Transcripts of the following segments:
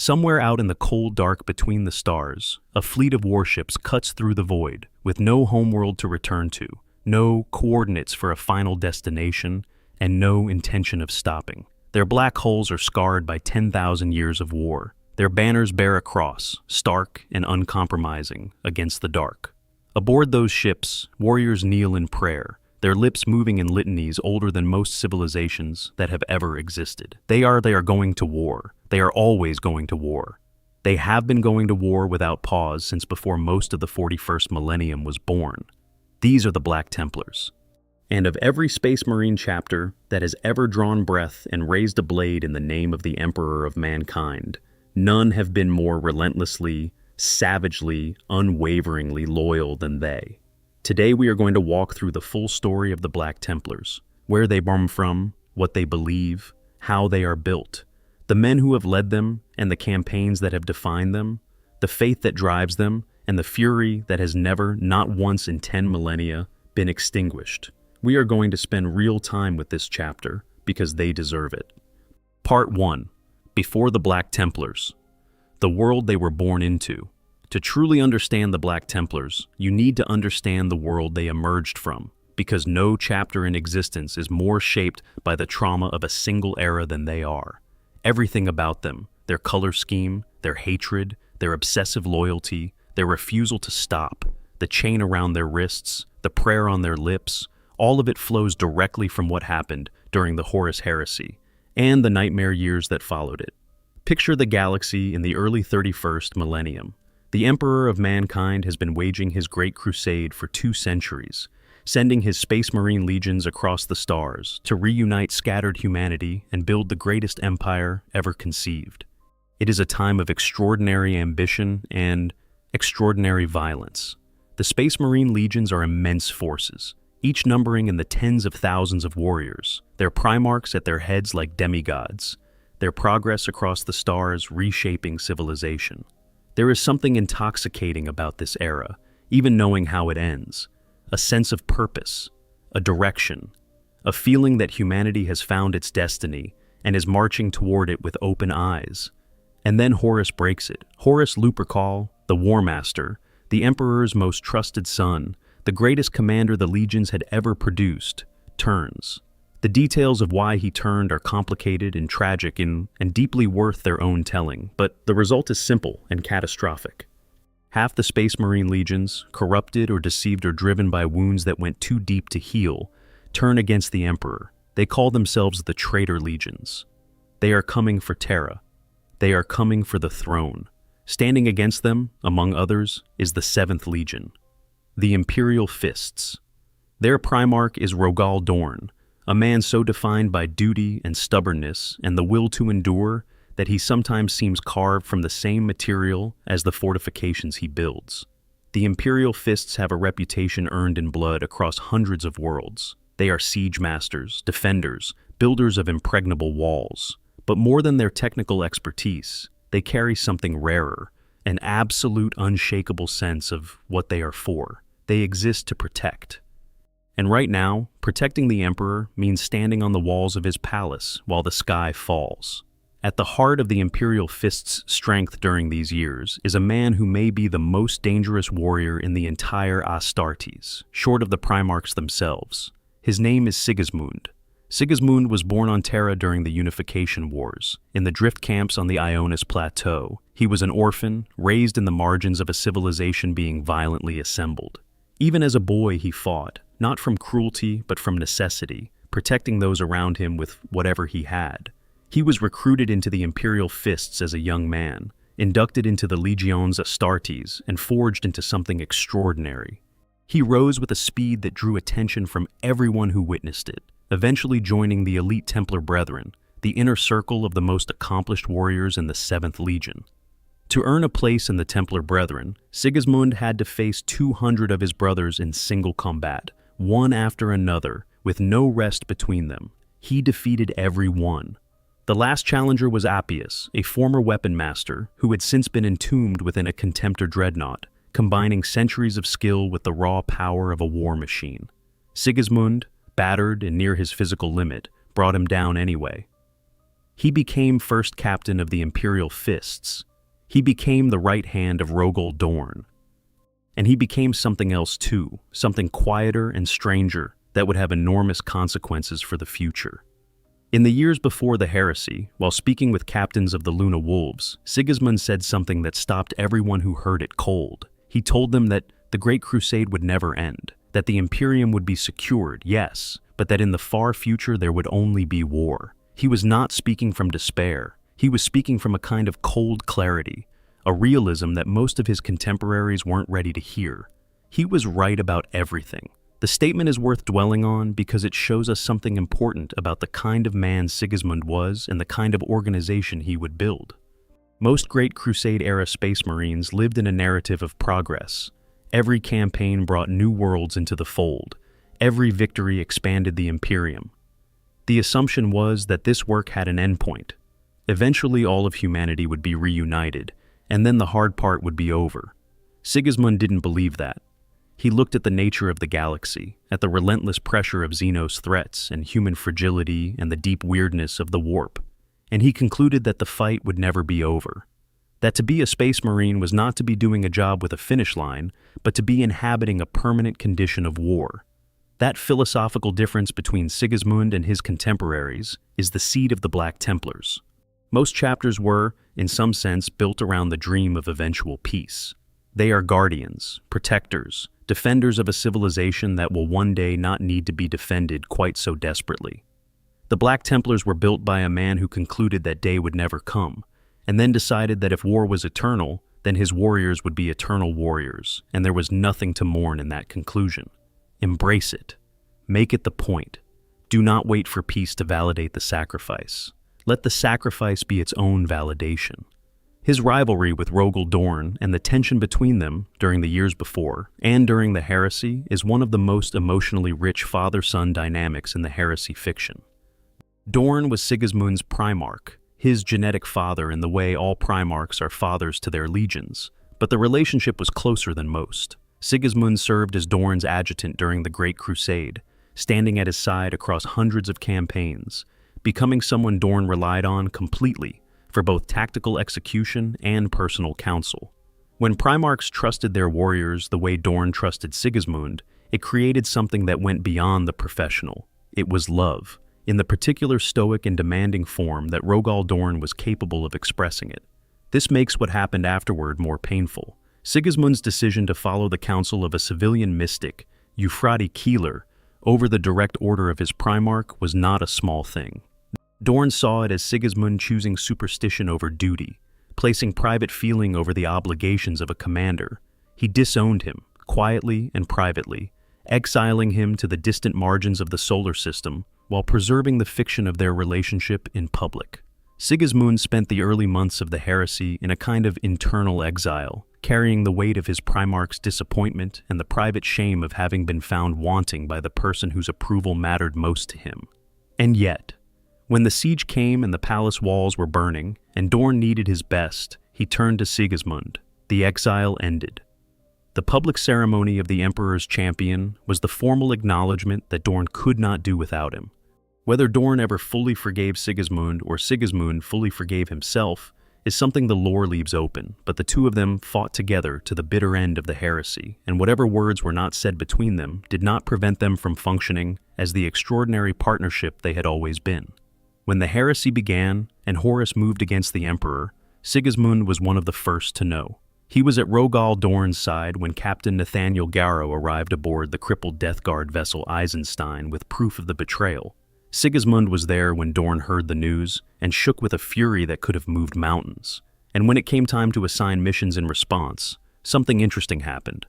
Somewhere out in the cold dark between the stars, a fleet of warships cuts through the void, with no homeworld to return to, no coordinates for a final destination, and no intention of stopping. Their black hulls are scarred by 10,000 years of war. Their banners bear a cross, stark and uncompromising, against the dark. Aboard those ships, warriors kneel in prayer, their lips moving in litanies older than most civilizations that have ever existed. They are going to war. They are always going to war. They have been going to war without pause since before most of the 41st millennium was born. These are the Black Templars. And of every Space Marine chapter that has ever drawn breath and raised a blade in the name of the Emperor of mankind, none have been more relentlessly, savagely, unwaveringly loyal than they. Today we are going to walk through the full story of the Black Templars, where they come from, what they believe, how they are built, the men who have led them and the campaigns that have defined them, the faith that drives them, and the fury that has never, not once in 10 millennia, been extinguished. We are going to spend real time with this chapter because they deserve it. Part 1. Before the Black Templars. The world they were born into. To truly understand the Black Templars, you need to understand the world they emerged from, because no chapter in existence is more shaped by the trauma of a single era than they are. Everything about them, their color scheme, their hatred, their obsessive loyalty, their refusal to stop, the chain around their wrists, the prayer on their lips, all of it flows directly from what happened during the Horus Heresy and the nightmare years that followed it. Picture the galaxy in the early 31st millennium. The Emperor of mankind has been waging his great crusade for 2 centuries, sending his Space Marine legions across the stars to reunite scattered humanity and build the greatest empire ever conceived. It is a time of extraordinary ambition and extraordinary violence. The Space Marine legions are immense forces, each numbering in the tens of thousands of warriors, their primarchs at their heads like demigods, their progress across the stars reshaping civilization. There is something intoxicating about this era, even knowing how it ends. A sense of purpose, a direction, a feeling that humanity has found its destiny and is marching toward it with open eyes. And then Horus breaks it. Horus Lupercal, the War Master, the Emperor's most trusted son, the greatest commander the legions had ever produced, turns. The details of why he turned are complicated and tragic and deeply worth their own telling, but the result is simple and catastrophic. Half the Space Marine legions, corrupted or deceived or driven by wounds that went too deep to heal, turn against the Emperor. They call themselves the Traitor Legions. They are coming for Terra. They are coming for the throne. Standing against them, among others, is the 7th Legion, the Imperial Fists. Their Primarch is Rogal Dorn, a man so defined by duty and stubbornness and the will to endure that he sometimes seems carved from the same material as the fortifications he builds. The Imperial Fists have a reputation earned in blood across hundreds of worlds. They are siege masters, defenders, builders of impregnable walls. But more than their technical expertise, they carry something rarer, an absolute unshakable sense of what they are for. They exist to protect. And right now, protecting the Emperor means standing on the walls of his palace while the sky falls. At the heart of the Imperial Fist's strength during these years is a man who may be the most dangerous warrior in the entire Astartes, short of the Primarchs themselves. His name is Sigismund. Sigismund was born on Terra during the Unification Wars, in the drift camps on the Ionis Plateau. He was an orphan, raised in the margins of a civilization being violently assembled. Even as a boy, he fought, not from cruelty but from necessity, protecting those around him with whatever he had. He was recruited into the Imperial Fists as a young man, inducted into the Legiones Astartes, and forged into something extraordinary. He rose with a speed that drew attention from everyone who witnessed it, eventually joining the elite Templar Brethren, the inner circle of the most accomplished warriors in the 7th Legion. To earn a place in the Templar Brethren, Sigismund had to face 200 of his brothers in single combat, one after another, with no rest between them. He defeated every one. The last challenger was Appius, a former weapon master who had since been entombed within a Contemptor dreadnought, combining centuries of skill with the raw power of a war machine. Sigismund, battered and near his physical limit, brought him down anyway. He became first captain of the Imperial Fists. He became the right hand of Rogal Dorn. And he became something else too, something quieter and stranger that would have enormous consequences for the future. In the years before the heresy, while speaking with captains of the Luna Wolves, Sigismund said something that stopped everyone who heard it cold. He told them that the Great Crusade would never end, that the Imperium would be secured, yes, but that in the far future there would only be war. He was not speaking from despair. He was speaking from a kind of cold clarity, a realism that most of his contemporaries weren't ready to hear. He was right about everything. The statement is worth dwelling on because it shows us something important about the kind of man Sigismund was and the kind of organization he would build. Most great Crusade-era Space Marines lived in a narrative of progress. Every campaign brought new worlds into the fold. Every victory expanded the Imperium. The assumption was that this work had an endpoint. Eventually all of humanity would be reunited, and then the hard part would be over. Sigismund didn't believe that. He looked at the nature of the galaxy, at the relentless pressure of Xenos threats and human fragility and the deep weirdness of the warp, and he concluded that the fight would never be over. That to be a Space Marine was not to be doing a job with a finish line, but to be inhabiting a permanent condition of war. That philosophical difference between Sigismund and his contemporaries is the seed of the Black Templars. Most chapters were, in some sense, built around the dream of eventual peace. They are guardians, protectors, defenders of a civilization that will one day not need to be defended quite so desperately. The Black Templars were built by a man who concluded that day would never come, and then decided that if war was eternal, then his warriors would be eternal warriors, and there was nothing to mourn in that conclusion. Embrace it. Make it the point. Do not wait for peace to validate the sacrifice. Let the sacrifice be its own validation. His rivalry with Rogal Dorn and the tension between them during the years before and during the heresy is one of the most emotionally rich father-son dynamics in the heresy fiction. Dorn was Sigismund's Primarch, his genetic father in the way all Primarchs are fathers to their legions, but the relationship was closer than most. Sigismund served as Dorn's adjutant during the Great Crusade, standing at his side across hundreds of campaigns, becoming someone Dorn relied on completely for both tactical execution and personal counsel. When Primarchs trusted their warriors the way Dorn trusted Sigismund, it created something that went beyond the professional. It was love, in the particular stoic and demanding form that Rogal Dorn was capable of expressing it. This makes what happened afterward more painful. Sigismund's decision to follow the counsel of a civilian mystic, Euphrati Keeler, over the direct order of his Primarch was not a small thing. Dorn saw it as Sigismund choosing superstition over duty, placing private feeling over the obligations of a commander. He disowned him, quietly and privately, exiling him to the distant margins of the solar system while preserving the fiction of their relationship in public. Sigismund spent the early months of the heresy in a kind of internal exile, carrying the weight of his Primarch's disappointment and the private shame of having been found wanting by the person whose approval mattered most to him. And yet, when the siege came and the palace walls were burning, and Dorn needed his best, he turned to Sigismund. The exile ended. The public ceremony of the Emperor's champion was the formal acknowledgement that Dorn could not do without him. Whether Dorn ever fully forgave Sigismund or Sigismund fully forgave himself is something the lore leaves open, but the two of them fought together to the bitter end of the heresy, and whatever words were not said between them did not prevent them from functioning as the extraordinary partnership they had always been. When the heresy began and Horus moved against the Emperor, Sigismund was one of the first to know. He was at Rogal Dorn's side when Captain Nathaniel Garrow arrived aboard the crippled Death Guard vessel Eisenstein with proof of the betrayal. Sigismund was there when Dorn heard the news and shook with a fury that could have moved mountains. And when it came time to assign missions in response, something interesting happened.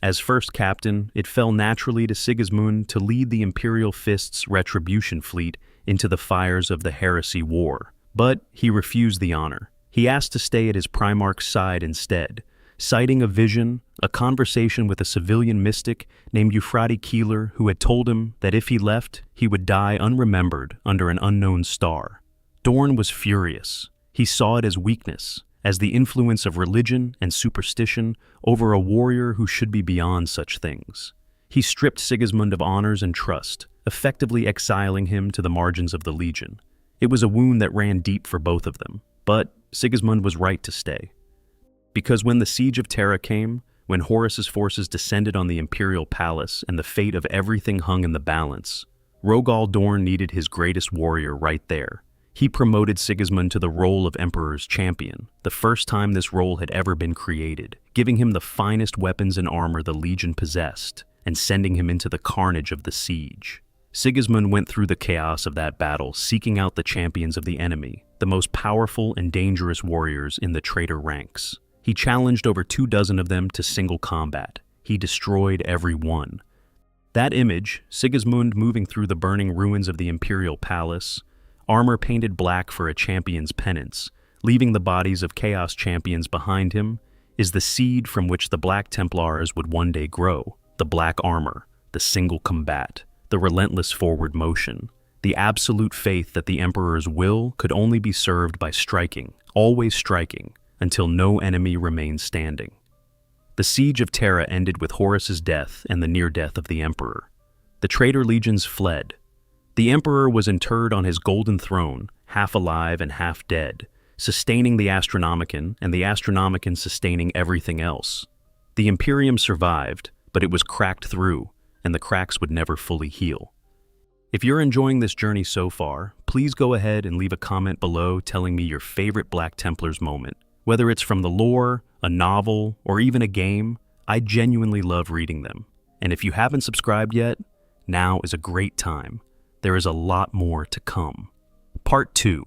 As first captain, it fell naturally to Sigismund to lead the Imperial Fists retribution fleet into the fires of the heresy war. But he refused the honor. He asked to stay at his Primarch's side instead, citing a vision, a conversation with a civilian mystic named Euphrati Keeler who had told him that if he left, he would die unremembered under an unknown star. Dorn was furious. He saw it as weakness, as the influence of religion and superstition over a warrior who should be beyond such things. He stripped Sigismund of honors and trust, effectively exiling him to the margins of the Legion. It was a wound that ran deep for both of them, but Sigismund was right to stay. Because when the siege of Tara came, when Horus's forces descended on the imperial palace and the fate of everything hung in the balance, Rogal Dorn needed his greatest warrior right there. He promoted Sigismund to the role of Emperor's champion, the first time this role had ever been created, giving him the finest weapons and armor the Legion possessed, and sending him into the carnage of the siege. Sigismund went through the chaos of that battle, seeking out the champions of the enemy, the most powerful and dangerous warriors in the traitor ranks. He challenged over 24 of them to single combat. He destroyed every one. That image, Sigismund moving through the burning ruins of the imperial palace, armor painted black for a champion's penance, leaving the bodies of Chaos champions behind him, is the seed from which the Black Templars would one day grow. The black armor, the single combat, the relentless forward motion, the absolute faith that the Emperor's will could only be served by striking, always striking, until no enemy remained standing. The siege of Tara ended with Horus's death and the near death of the Emperor. The traitor legions fled. The Emperor was interred on his golden throne, half alive and half dead, sustaining the Astronomicon and the Astronomicon sustaining everything else. The Imperium survived, but it was cracked through, and the cracks would never fully heal. If you're enjoying this journey so far, please go ahead and leave a comment below telling me your favorite Black Templars moment. Whether it's from the lore, a novel, or even a game, I genuinely love reading them. And if you haven't subscribed yet, now is a great time. There is a lot more to come. Part 2.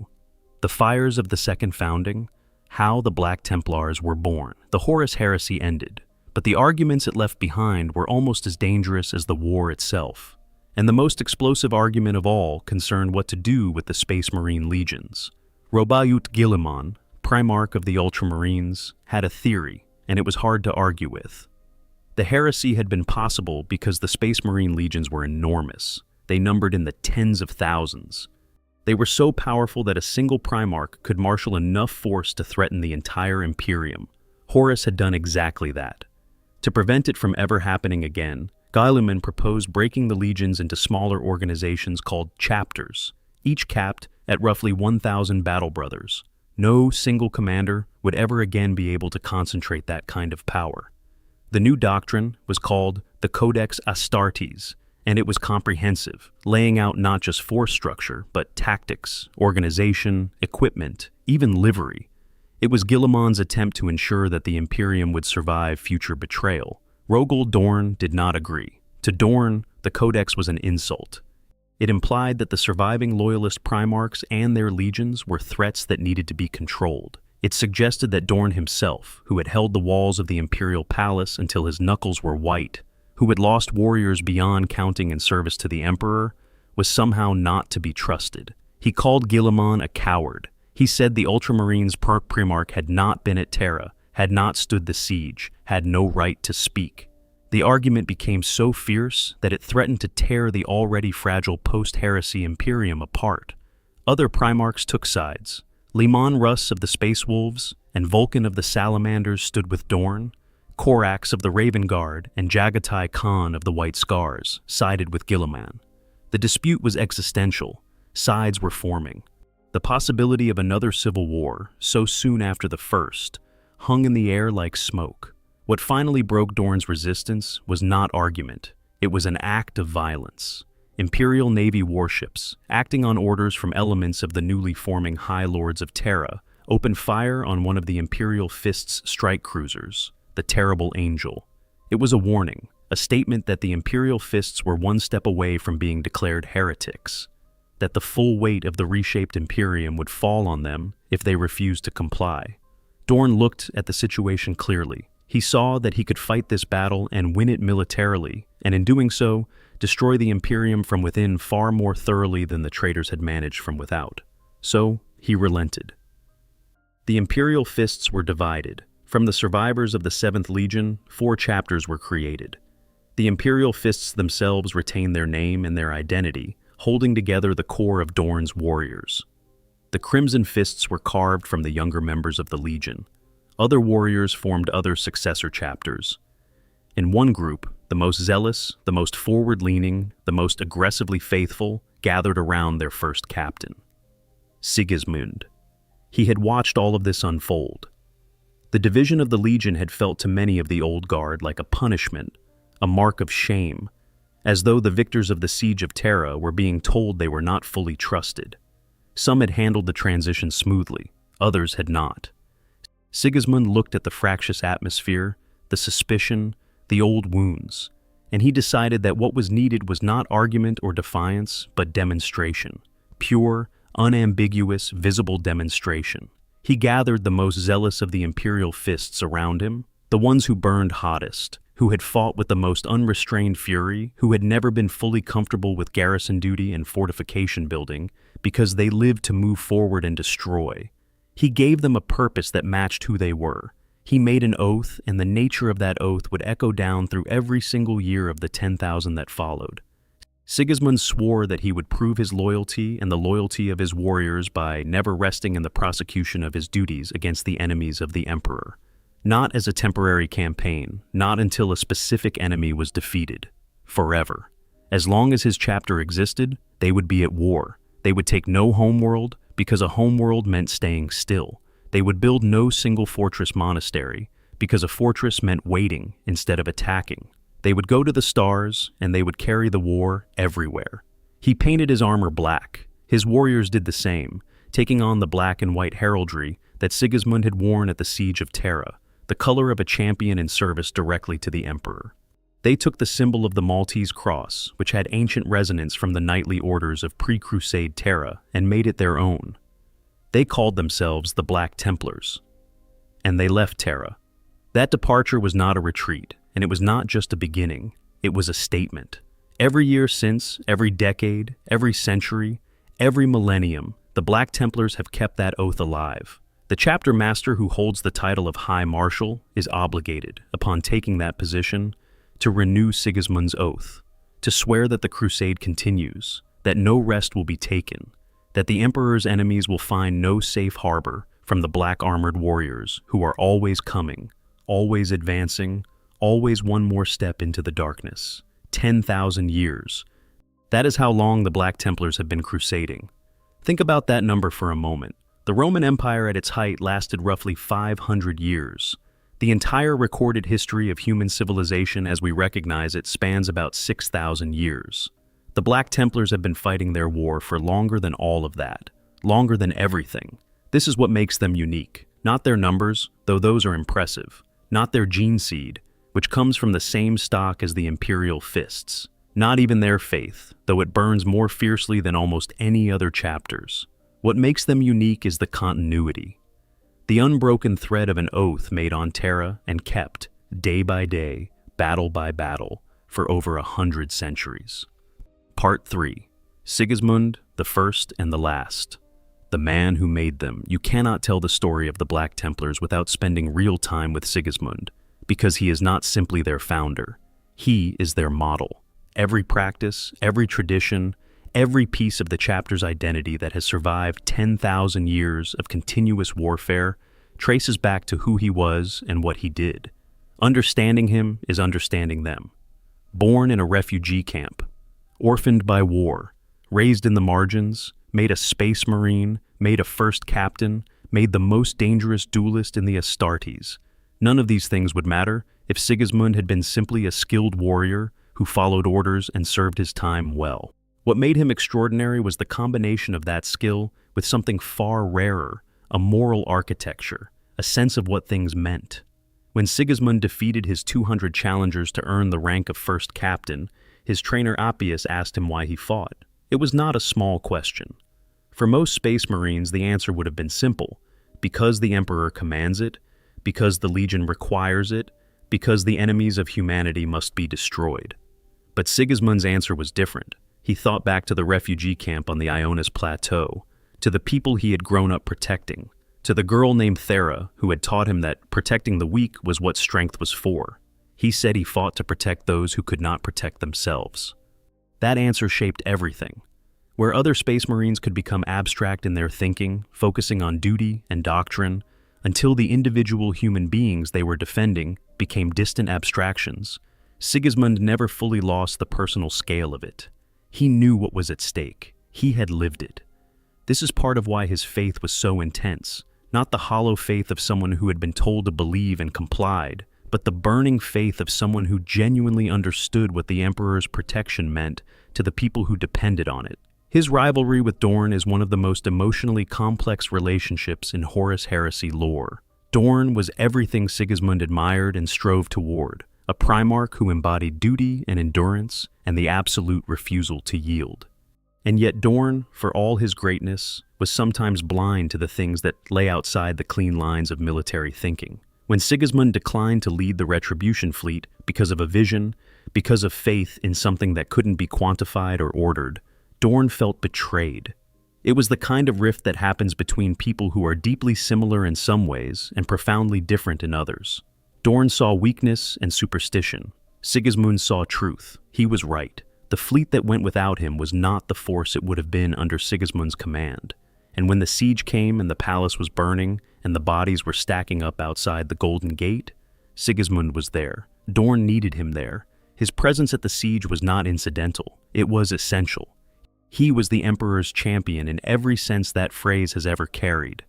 The Fires of the Second Founding, How the Black Templars Were Born. The Horus heresy ended, but the arguments it left behind were almost as dangerous as the war itself. And the most explosive argument of all concerned what to do with the Space Marine legions. Robayut Guilliman, Primarch of the Ultramarines, had a theory, and it was hard to argue with. The heresy had been possible because the Space Marine legions were enormous. They numbered in the tens of thousands. They were so powerful that a single Primarch could marshal enough force to threaten the entire Imperium. Horus had done exactly that. To prevent it from ever happening again, Guilliman proposed breaking the legions into smaller organizations called chapters, each capped at roughly 1,000 battle brothers. No single commander would ever again be able to concentrate that kind of power. The new doctrine was called the Codex Astartes, and it was comprehensive, laying out not just force structure, but tactics, organization, equipment, even livery. It was Guilliman's attempt to ensure that the Imperium would survive future betrayal. Rogal Dorn did not agree. To Dorn, the Codex was an insult. It implied that the surviving loyalist Primarchs and their legions were threats that needed to be controlled. It suggested that Dorn himself, who had held the walls of the Imperial Palace until his knuckles were white, who had lost warriors beyond counting in service to the Emperor, was somehow not to be trusted. He called Guilliman a coward. He said the Ultramarines' Primarch had not been at Tara, had not stood the siege, had no right to speak. The argument became so fierce that it threatened to tear the already fragile post-heresy Imperium apart. Other Primarchs took sides. Leman Russ of the Space Wolves and Vulcan of the Salamanders stood with Dorn. Korax of the Raven Guard and Jagatai Khan of the White Scars sided with Guilliman. The dispute was existential. Sides were forming. The possibility of another civil war, so soon after the first, hung in the air like smoke. What finally broke Dorn's resistance was not argument. It was an act of violence. Imperial Navy warships, acting on orders from elements of the newly forming High Lords of Terra, opened fire on one of the Imperial Fists' strike cruisers, the Terrible Angel. It was a warning, a statement that the Imperial Fists were one step away from being declared heretics, that the full weight of the reshaped Imperium would fall on them if they refused to comply. Dorn looked at the situation clearly. He saw that he could fight this battle and win it militarily, and in doing so, destroy the Imperium from within far more thoroughly than the traitors had managed from without. So, he relented. The Imperial Fists were divided. From the survivors of the 7th Legion, 4 chapters were created. The Imperial Fists themselves retained their name and their identity, holding together the core of Dorn's warriors. The Crimson Fists were carved from the younger members of the Legion. Other warriors formed other successor chapters. In one group, the most zealous, the most forward-leaning, the most aggressively faithful gathered around their first captain. Sigismund. He had watched all of this unfold. The division of the Legion had felt to many of the Old Guard like a punishment, a mark of shame, as though the victors of the Siege of Terra were being told they were not fully trusted. Some had handled the transition smoothly, others had not. Sigismund looked at the fractious atmosphere, the suspicion, the old wounds, and he decided that what was needed was not argument or defiance, but demonstration. Pure, unambiguous, visible demonstration. He gathered the most zealous of the Imperial Fists around him, the ones who burned hottest, who had fought with the most unrestrained fury, who had never been fully comfortable with garrison duty and fortification building, because they lived to move forward and destroy. He gave them a purpose that matched who they were. He made an oath, and the nature of that oath would echo down through every single year of the 10,000 that followed. Sigismund swore that he would prove his loyalty and the loyalty of his warriors by never resting in the prosecution of his duties against the enemies of the Emperor. Not as a temporary campaign, not until a specific enemy was defeated. Forever. As long as his chapter existed, they would be at war. They would take no homeworld, because a homeworld meant staying still. They would build no single fortress monastery, because a fortress meant waiting instead of attacking. They would go to the stars, and they would carry the war everywhere. He painted his armor black. His warriors did the same, taking on the black and white heraldry that Sigismund had worn at the Siege of Terra, the color of a champion in service directly to the Emperor. They took the symbol of the Maltese cross, which had ancient resonance from the knightly orders of pre-Crusade Terra, and made it their own. They called themselves the Black Templars. And they left Terra. That departure was not a retreat, and it was not just a beginning, it was a statement. Every year since, every decade, every century, every millennium, the Black Templars have kept that oath alive. The chapter master who holds the title of High Marshal is obligated, upon taking that position, to renew Sigismund's oath, to swear that the crusade continues, that no rest will be taken, that the Emperor's enemies will find no safe harbor from the black armored warriors who are always coming, always advancing, always one more step into the darkness. 10,000 years. That is how long the Black Templars have been crusading. Think about that number for a moment. The Roman Empire at its height lasted roughly 500 years. The entire recorded history of human civilization as we recognize it spans about 6,000 years. The Black Templars have been fighting their war for longer than all of that, longer than everything. This is what makes them unique. Not their numbers, though those are impressive. Not their gene seed, which comes from the same stock as the Imperial Fists. Not even their faith, though it burns more fiercely than almost any other chapters. What makes them unique is the continuity. The unbroken thread of an oath made on Terra and kept, day by day, battle by battle, for over 100 centuries. Part 3. Sigismund, the First and the Last. The man who made them. You cannot tell the story of the Black Templars without spending real time with Sigismund, because he is not simply their founder. He is their model. Every practice, every tradition, every piece of the chapter's identity that has survived 10,000 years of continuous warfare traces back to who he was and what he did. Understanding him is understanding them. Born in a refugee camp, orphaned by war, raised in the margins, made a space marine, made a first captain, made the most dangerous duelist in the Astartes. None of these things would matter if Sigismund had been simply a skilled warrior who followed orders and served his time well. What made him extraordinary was the combination of that skill with something far rarer, a moral architecture, a sense of what things meant. When Sigismund defeated his 200 challengers to earn the rank of first captain, his trainer Appius asked him why he fought. It was not a small question. For most space marines, the answer would have been simple: because the Emperor commands it, because the Legion requires it, because the enemies of humanity must be destroyed. But Sigismund's answer was different. He thought back to the refugee camp on the Ionis Plateau, to the people he had grown up protecting, to the girl named Thera who had taught him that protecting the weak was what strength was for. He said he fought to protect those who could not protect themselves. That answer shaped everything. Where other space marines could become abstract in their thinking, focusing on duty and doctrine, until the individual human beings they were defending became distant abstractions, Sigismund never fully lost the personal scale of it. He knew what was at stake. He had lived it. This is part of why his faith was so intense, not the hollow faith of someone who had been told to believe and complied, but the burning faith of someone who genuinely understood what the Emperor's protection meant to the people who depended on it. His rivalry with Dorn is one of the most emotionally complex relationships in Horus Heresy lore. Dorn was everything Sigismund admired and strove toward, a Primarch who embodied duty and endurance and the absolute refusal to yield. And yet Dorn, for all his greatness, was sometimes blind to the things that lay outside the clean lines of military thinking. When Sigismund declined to lead the Retribution fleet because of a vision, because of faith in something that couldn't be quantified or ordered, Dorn felt betrayed. It was the kind of rift that happens between people who are deeply similar in some ways and profoundly different in others. Dorn saw weakness and superstition. Sigismund saw truth. He was right. The fleet that went without him was not the force it would have been under Sigismund's command. And when the siege came and the palace was burning and the bodies were stacking up outside the Golden Gate, Sigismund was there. Dorn needed him there. His presence at the siege was not incidental. It was essential. He was the Emperor's champion in every sense that phrase has ever carried.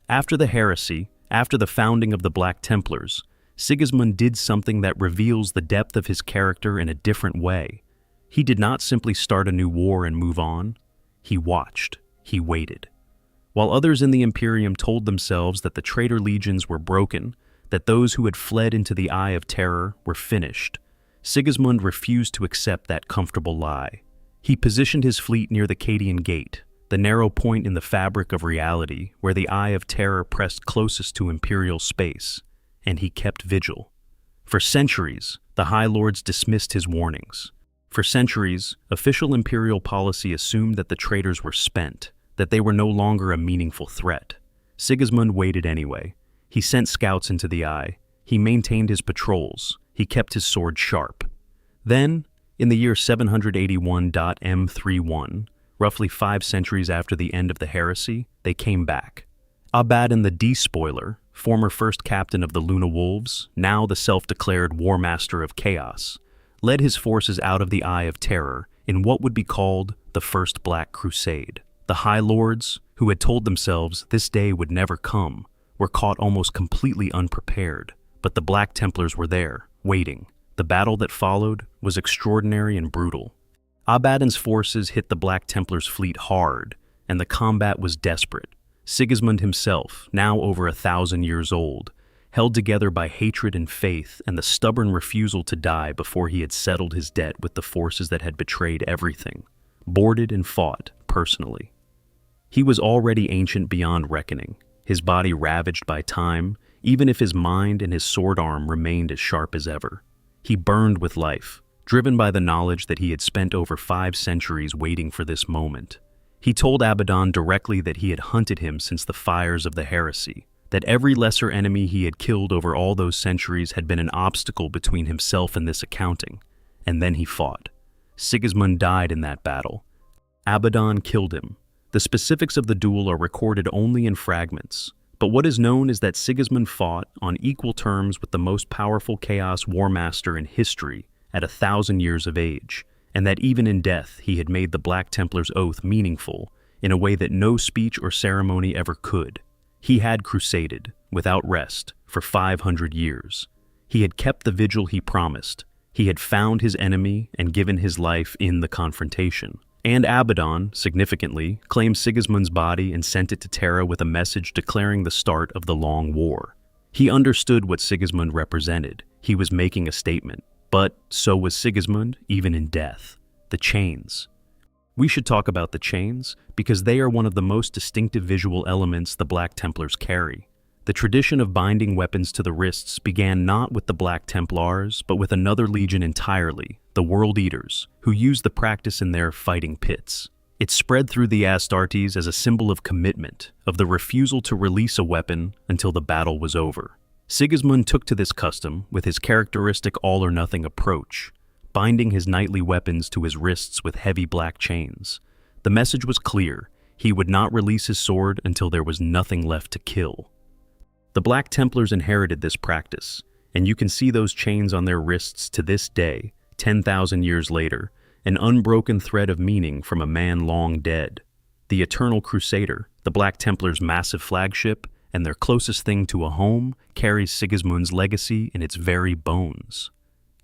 After the heresy, after the founding of the Black Templars, Sigismund did something that reveals the depth of his character in a different way. He did not simply start a new war and move on. He watched. He waited. While others in the Imperium told themselves that the traitor legions were broken, that those who had fled into the Eye of Terror were finished, Sigismund refused to accept that comfortable lie. He positioned his fleet near the Cadian Gate, the narrow point in the fabric of reality where the Eye of Terror pressed closest to Imperial space, and he kept vigil. For centuries, the High Lords dismissed his warnings. For centuries, official Imperial policy assumed that the traitors were spent, that they were no longer a meaningful threat. Sigismund waited anyway. He sent scouts into the Eye. He maintained his patrols. He kept his sword sharp. Then, in the year 781 M31, roughly 5 centuries after the end of the heresy, they came back. Abaddon the Despoiler, former first captain of the Luna Wolves, now the self-declared War Master of Chaos, led his forces out of the Eye of Terror in what would be called the First Black Crusade. The High Lords, who had told themselves this day would never come, were caught almost completely unprepared, but the Black Templars were there, waiting. The battle that followed was extraordinary and brutal. Abaddon's forces hit the Black Templars' fleet hard, and the combat was desperate. Sigismund himself, now over 1,000 years old, held together by hatred and faith and the stubborn refusal to die before he had settled his debt with the forces that had betrayed everything, boarded and fought personally. He was already ancient beyond reckoning, his body ravaged by time, even if his mind and his sword arm remained as sharp as ever. He burned with life, driven by the knowledge that he had spent over 5 centuries waiting for this moment. He told Abaddon directly that he had hunted him since the fires of the heresy, that every lesser enemy he had killed over all those centuries had been an obstacle between himself and this accounting. And then he fought. Sigismund died in that battle. Abaddon killed him. The specifics of the duel are recorded only in fragments, but what is known is that Sigismund fought on equal terms with the most powerful Chaos War Master in history at 1,000 years of age, and that even in death he had made the Black Templars' oath meaningful in a way that no speech or ceremony ever could. He had crusaded, without rest, for 500 years. He had kept the vigil he promised. He had found his enemy and given his life in the confrontation. And Abaddon, significantly, claimed Sigismund's body and sent it to Terra with a message declaring the start of the Long War. He understood what Sigismund represented. He was making a statement. But so was Sigismund, even in death. The chains. We should talk about the chains, because they are one of the most distinctive visual elements the Black Templars carry. The tradition of binding weapons to the wrists began not with the Black Templars, but with another legion entirely, the World Eaters, who used the practice in their fighting pits. It spread through the Astartes as a symbol of commitment, of the refusal to release a weapon until the battle was over. Sigismund took to this custom with his characteristic all-or-nothing approach, binding his knightly weapons to his wrists with heavy black chains. The message was clear: he would not release his sword until there was nothing left to kill. The Black Templars inherited this practice, and you can see those chains on their wrists to this day, 10,000 years later, an unbroken thread of meaning from a man long dead. The Eternal Crusader, the Black Templars' massive flagship, and their closest thing to a home, carries Sigismund's legacy in its very bones.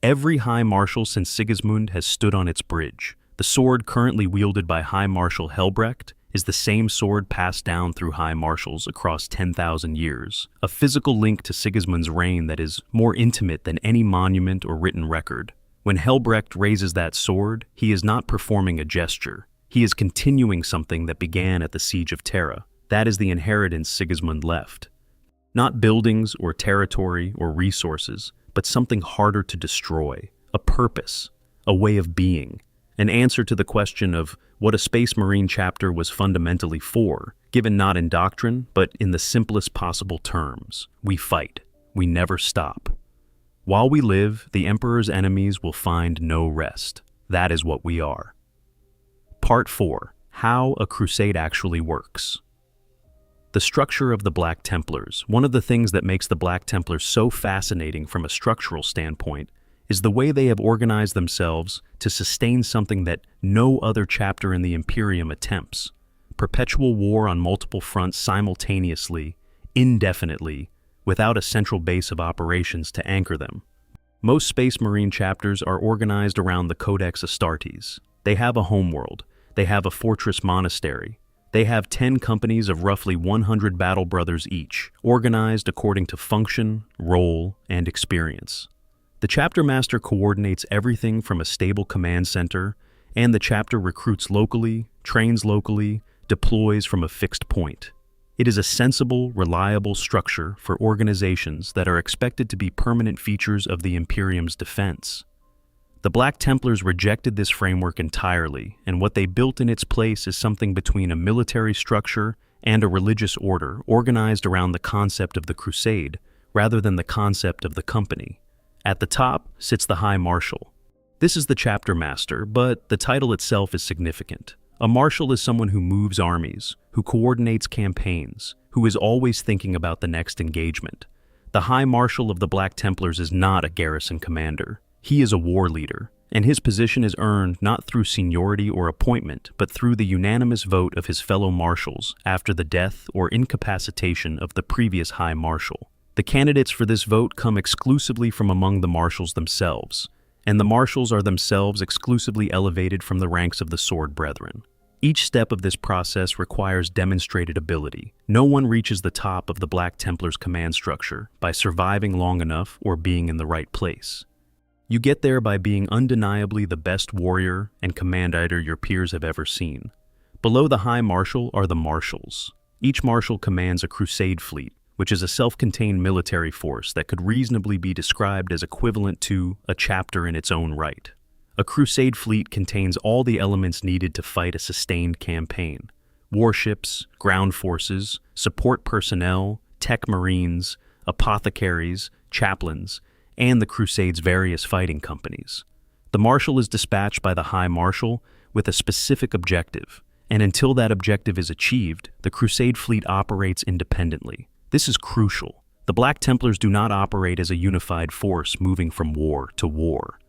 Every High Marshal since Sigismund has stood on its bridge. The sword currently wielded by High Marshal Helbrecht is the same sword passed down through High Marshals across 10,000 years, a physical link to Sigismund's reign that is more intimate than any monument or written record. When Helbrecht raises that sword, he is not performing a gesture. He is continuing something that began at the Siege of Terra. That is the inheritance Sigismund left. Not buildings or territory or resources, but something harder to destroy, a purpose, a way of being, an answer to the question of what a Space Marine chapter was fundamentally for, given not in doctrine, but in the simplest possible terms. We fight. We never stop. While we live, the Emperor's enemies will find no rest. That is what we are. Part 4. How a Crusade actually works. The structure of the Black Templars. One of the things that makes the Black Templars so fascinating from a structural standpoint is the way they have organized themselves to sustain something that no other chapter in the Imperium attempts: perpetual war on multiple fronts simultaneously, indefinitely, without a central base of operations to anchor them. Most Space Marine chapters are organized around the Codex Astartes. They have a homeworld. They have a fortress monastery. They have 10 companies of roughly 100 battle brothers each, organized according to function, role, and experience. The chapter master coordinates everything from a stable command center, and the chapter recruits locally, trains locally, deploys from a fixed point. It is a sensible, reliable structure for organizations that are expected to be permanent features of the Imperium's defense. The Black Templars rejected this framework entirely, and what they built in its place is something between a military structure and a religious order organized around the concept of the Crusade, rather than the concept of the company. At the top sits the High Marshal. This is the chapter master, but the title itself is significant. A marshal is someone who moves armies, who coordinates campaigns, who is always thinking about the next engagement. The High Marshal of the Black Templars is not a garrison commander. He is a war leader, and his position is earned not through seniority or appointment, but through the unanimous vote of his fellow marshals after the death or incapacitation of the previous High Marshal. The candidates for this vote come exclusively from among the marshals themselves, and the marshals are themselves exclusively elevated from the ranks of the Sword Brethren. Each step of this process requires demonstrated ability. No one reaches the top of the Black Templars' command structure by surviving long enough or being in the right place. You get there by being undeniably the best warrior and commander your peers have ever seen. Below the High Marshal are the Marshals. Each Marshal commands a Crusade fleet, which is a self-contained military force that could reasonably be described as equivalent to a chapter in its own right. A Crusade fleet contains all the elements needed to fight a sustained campaign: warships, ground forces, support personnel, tech marines, apothecaries, chaplains, and the Crusade's various fighting companies. The Marshal is dispatched by the High Marshal with a specific objective, and until that objective is achieved, the Crusade fleet operates independently. This is crucial. The Black Templars do not operate as a unified force moving from war to war.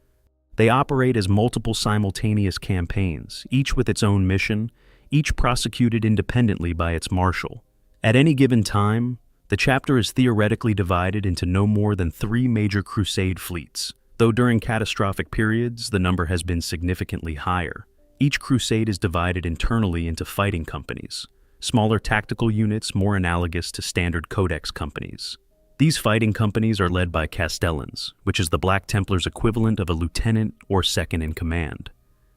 They operate as multiple simultaneous campaigns, each with its own mission, each prosecuted independently by its marshal. At any given time, the chapter is theoretically divided into no more than 3 major Crusade fleets, though during catastrophic periods the number has been significantly higher. Each Crusade is divided internally into fighting companies, smaller tactical units more analogous to standard Codex companies. These fighting companies are led by Castellans, which is the Black Templars' equivalent of a lieutenant or second in command.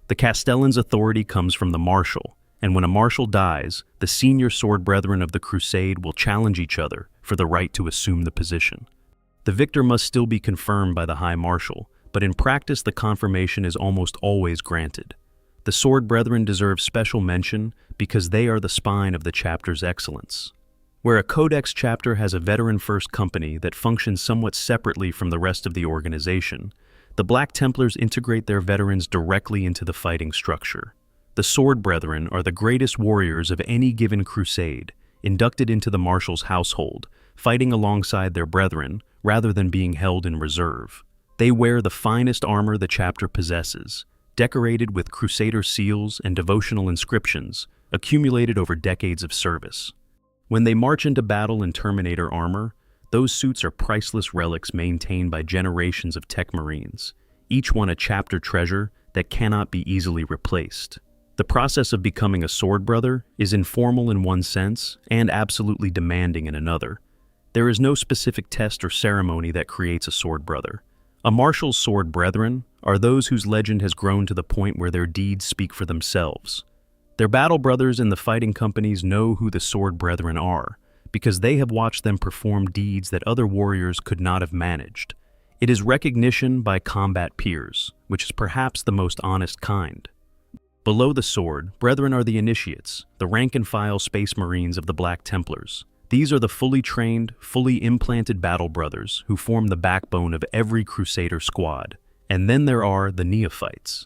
The Castellans' authority comes from the Marshal, and when a Marshal dies, the senior Sword Brethren of the Crusade will challenge each other for the right to assume the position. The victor must still be confirmed by the High Marshal, but in practice the confirmation is almost always granted. The Sword Brethren deserve special mention because they are the spine of the chapter's excellence. Where a Codex chapter has a veteran-first company that functions somewhat separately from the rest of the organization, the Black Templars integrate their veterans directly into the fighting structure. The Sword Brethren are the greatest warriors of any given crusade, inducted into the Marshal's household, fighting alongside their brethren rather than being held in reserve. They wear the finest armor the chapter possesses, decorated with Crusader seals and devotional inscriptions, accumulated over decades of service. When they march into battle in Terminator armor, those suits are priceless relics maintained by generations of tech Marines, each one a chapter treasure that cannot be easily replaced. The process of becoming a sword brother is informal in one sense and absolutely demanding in another. There is no specific test or ceremony that creates a sword brother. A marshal's sword brethren are those whose legend has grown to the point where their deeds speak for themselves. Their battle brothers in the fighting companies know who the sword brethren are, because they have watched them perform deeds that other warriors could not have managed. It is recognition by combat peers, which is perhaps the most honest kind. Below the sword, brethren are the initiates, the rank-and-file space marines of the Black Templars. These are the fully trained, fully implanted battle brothers who form the backbone of every Crusader squad. And then there are the neophytes.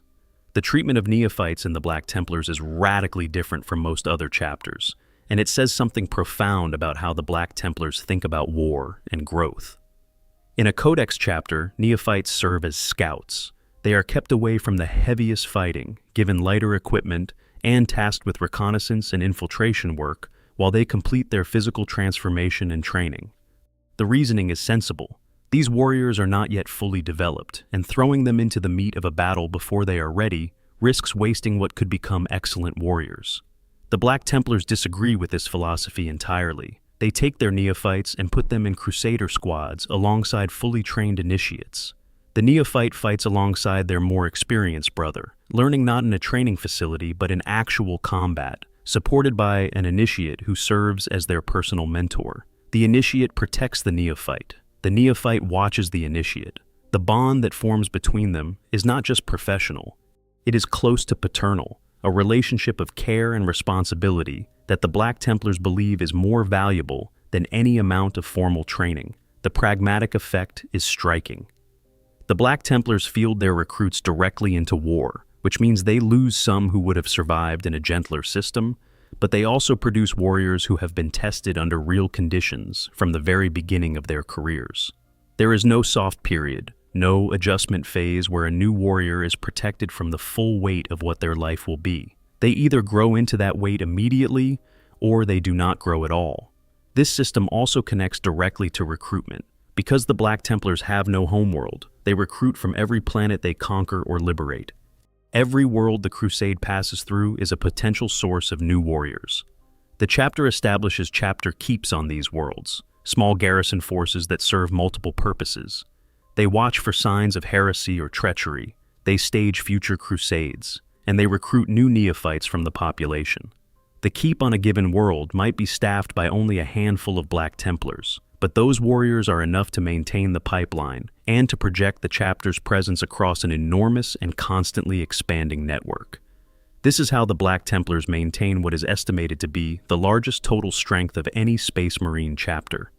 The treatment of neophytes in the Black Templars is radically different from most other chapters, and it says something profound about how the Black Templars think about war and growth. In a Codex chapter, neophytes serve as scouts. They are kept away from the heaviest fighting, given lighter equipment, and tasked with reconnaissance and infiltration work while they complete their physical transformation and training. The reasoning is sensible. These warriors are not yet fully developed, and throwing them into the meat of a battle before they are ready risks wasting what could become excellent warriors. The Black Templars disagree with this philosophy entirely. They take their neophytes and put them in Crusader squads alongside fully trained initiates. The neophyte fights alongside their more experienced brother, learning not in a training facility but in actual combat, supported by an initiate who serves as their personal mentor. The initiate protects the neophyte. The neophyte watches the initiate. The bond that forms between them is not just professional. It is close to paternal, a relationship of care and responsibility that the Black Templars believe is more valuable than any amount of formal training. The pragmatic effect is striking. The Black Templars field their recruits directly into war, which means they lose some who would have survived in a gentler system, but they also produce warriors who have been tested under real conditions from the very beginning of their careers. There is no soft period, no adjustment phase where a new warrior is protected from the full weight of what their life will be. They either grow into that weight immediately, or they do not grow at all. This system also connects directly to recruitment. Because the Black Templars have no homeworld, they recruit from every planet they conquer or liberate. Every world the Crusade passes through is a potential source of new warriors. The chapter establishes chapter keeps on these worlds, small garrison forces that serve multiple purposes. They watch for signs of heresy or treachery, they stage future crusades, and they recruit new neophytes from the population. The keep on a given world might be staffed by only a handful of Black Templars, but those warriors are enough to maintain the pipeline and to project the chapter's presence across an enormous and constantly expanding network. This is how the Black Templars maintain what is estimated to be the largest total strength of any Space Marine chapter.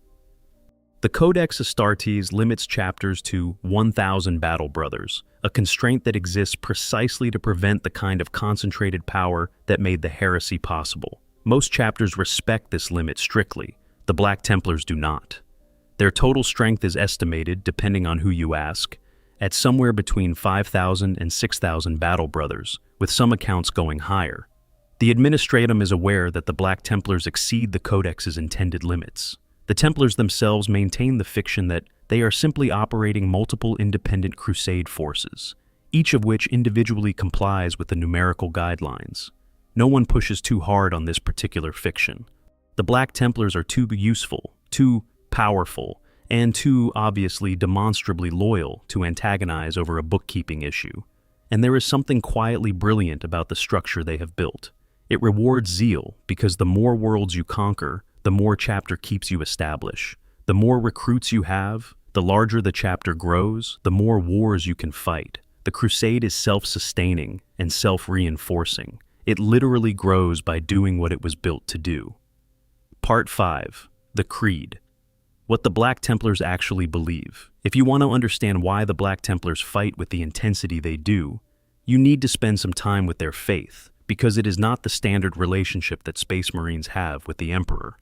The Codex Astartes limits chapters to 1,000 battle brothers, a constraint that exists precisely to prevent the kind of concentrated power that made the heresy possible. Most chapters respect this limit strictly. The Black Templars do not. Their total strength is estimated, depending on who you ask, at somewhere between 5,000 and 6,000 battle brothers, with some accounts going higher. The Administratum is aware that the Black Templars exceed the Codex's intended limits. The Templars themselves maintain the fiction that they are simply operating multiple independent crusade forces, each of which individually complies with the numerical guidelines. No one pushes too hard on this particular fiction. The Black Templars are too useful, too powerful, and too obviously demonstrably loyal to antagonize over a bookkeeping issue. And there is something quietly brilliant about the structure they have built. It rewards zeal because the more worlds you conquer, the more chapter keeps you established. The more recruits you have, the larger the chapter grows, the more wars you can fight. The Crusade is self-sustaining and self-reinforcing. It literally grows by doing what it was built to do. Part 5. The Creed. What the Black Templars actually believe. If you want to understand why the Black Templars fight with the intensity they do, you need to spend some time with their faith, because it is not the standard relationship that Space Marines have with the Emperor.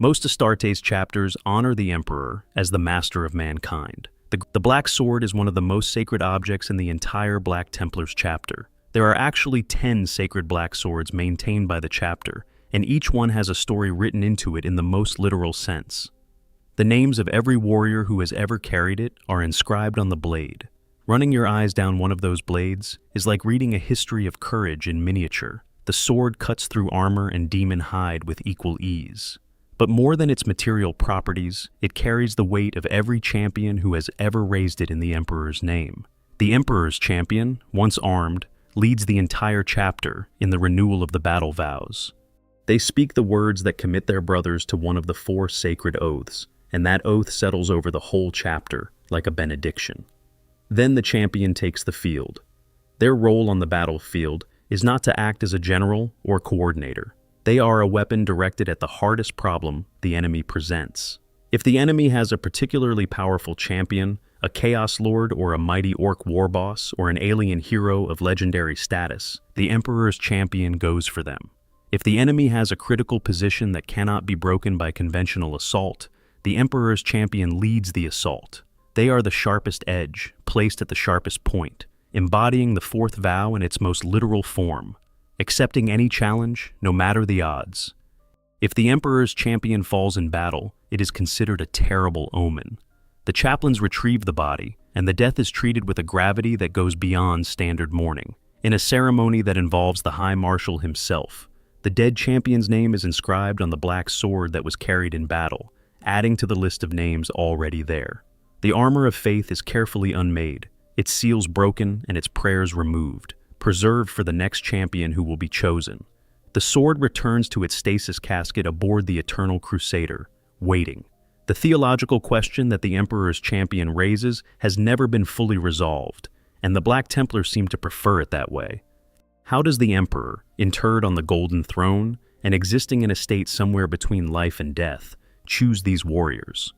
Most Astartes chapters honor the Emperor as the master of mankind. The Black Sword is one of the most sacred objects in the entire Black Templars chapter. There are actually 10 sacred black swords maintained by the chapter, and each one has a story written into it in the most literal sense. The names of every warrior who has ever carried it are inscribed on the blade. Running your eyes down one of those blades is like reading a history of courage in miniature. The sword cuts through armor and demon hide with equal ease. But more than its material properties, it carries the weight of every champion who has ever raised it in the Emperor's name. The Emperor's champion, once armed, leads the entire chapter in the renewal of the battle vows. They speak the words that commit their brothers to one of the 4 sacred oaths, and that oath settles over the whole chapter like a benediction. Then the champion takes the field. Their role on the battlefield is not to act as a general or coordinator. They are a weapon directed at the hardest problem the enemy presents. If the enemy has a particularly powerful champion, a Chaos Lord or a mighty orc war boss or an alien hero of legendary status, the Emperor's champion goes for them. If the enemy has a critical position that cannot be broken by conventional assault, the Emperor's champion leads the assault. They are the sharpest edge, placed at the sharpest point, embodying the 4th vow in its most literal form, accepting any challenge, no matter the odds. If the Emperor's champion falls in battle, it is considered a terrible omen. The chaplains retrieve the body, and the death is treated with a gravity that goes beyond standard mourning. In a ceremony that involves the High Marshal himself, the dead champion's name is inscribed on the black sword that was carried in battle, adding to the list of names already there. The armor of faith is carefully unmade, its seals broken and its prayers removed, preserved for the next champion who will be chosen. The sword returns to its stasis casket aboard the Eternal Crusader, waiting. The theological question that the Emperor's champion raises has never been fully resolved, and the Black Templars seem to prefer it that way. How does the Emperor, interred on the Golden Throne and existing in a state somewhere between life and death, choose these warriors?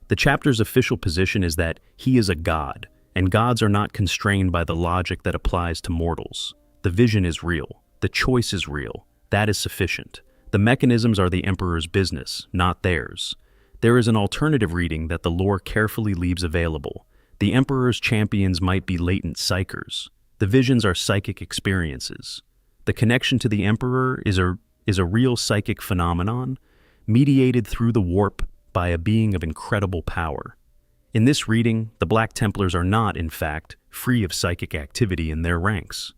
The chapter's official position is that he is a god, and gods are not constrained by the logic that applies to mortals. The vision is real. The choice is real. That is sufficient. The mechanisms are the Emperor's business, not theirs. There is an alternative reading that the lore carefully leaves available. The Emperor's champions might be latent psychers. The visions are psychic experiences. The connection to the Emperor is a real psychic phenomenon, mediated through the warp by a being of incredible power. In this reading, the Black Templars are not, in fact, free of psychic activity in their ranks.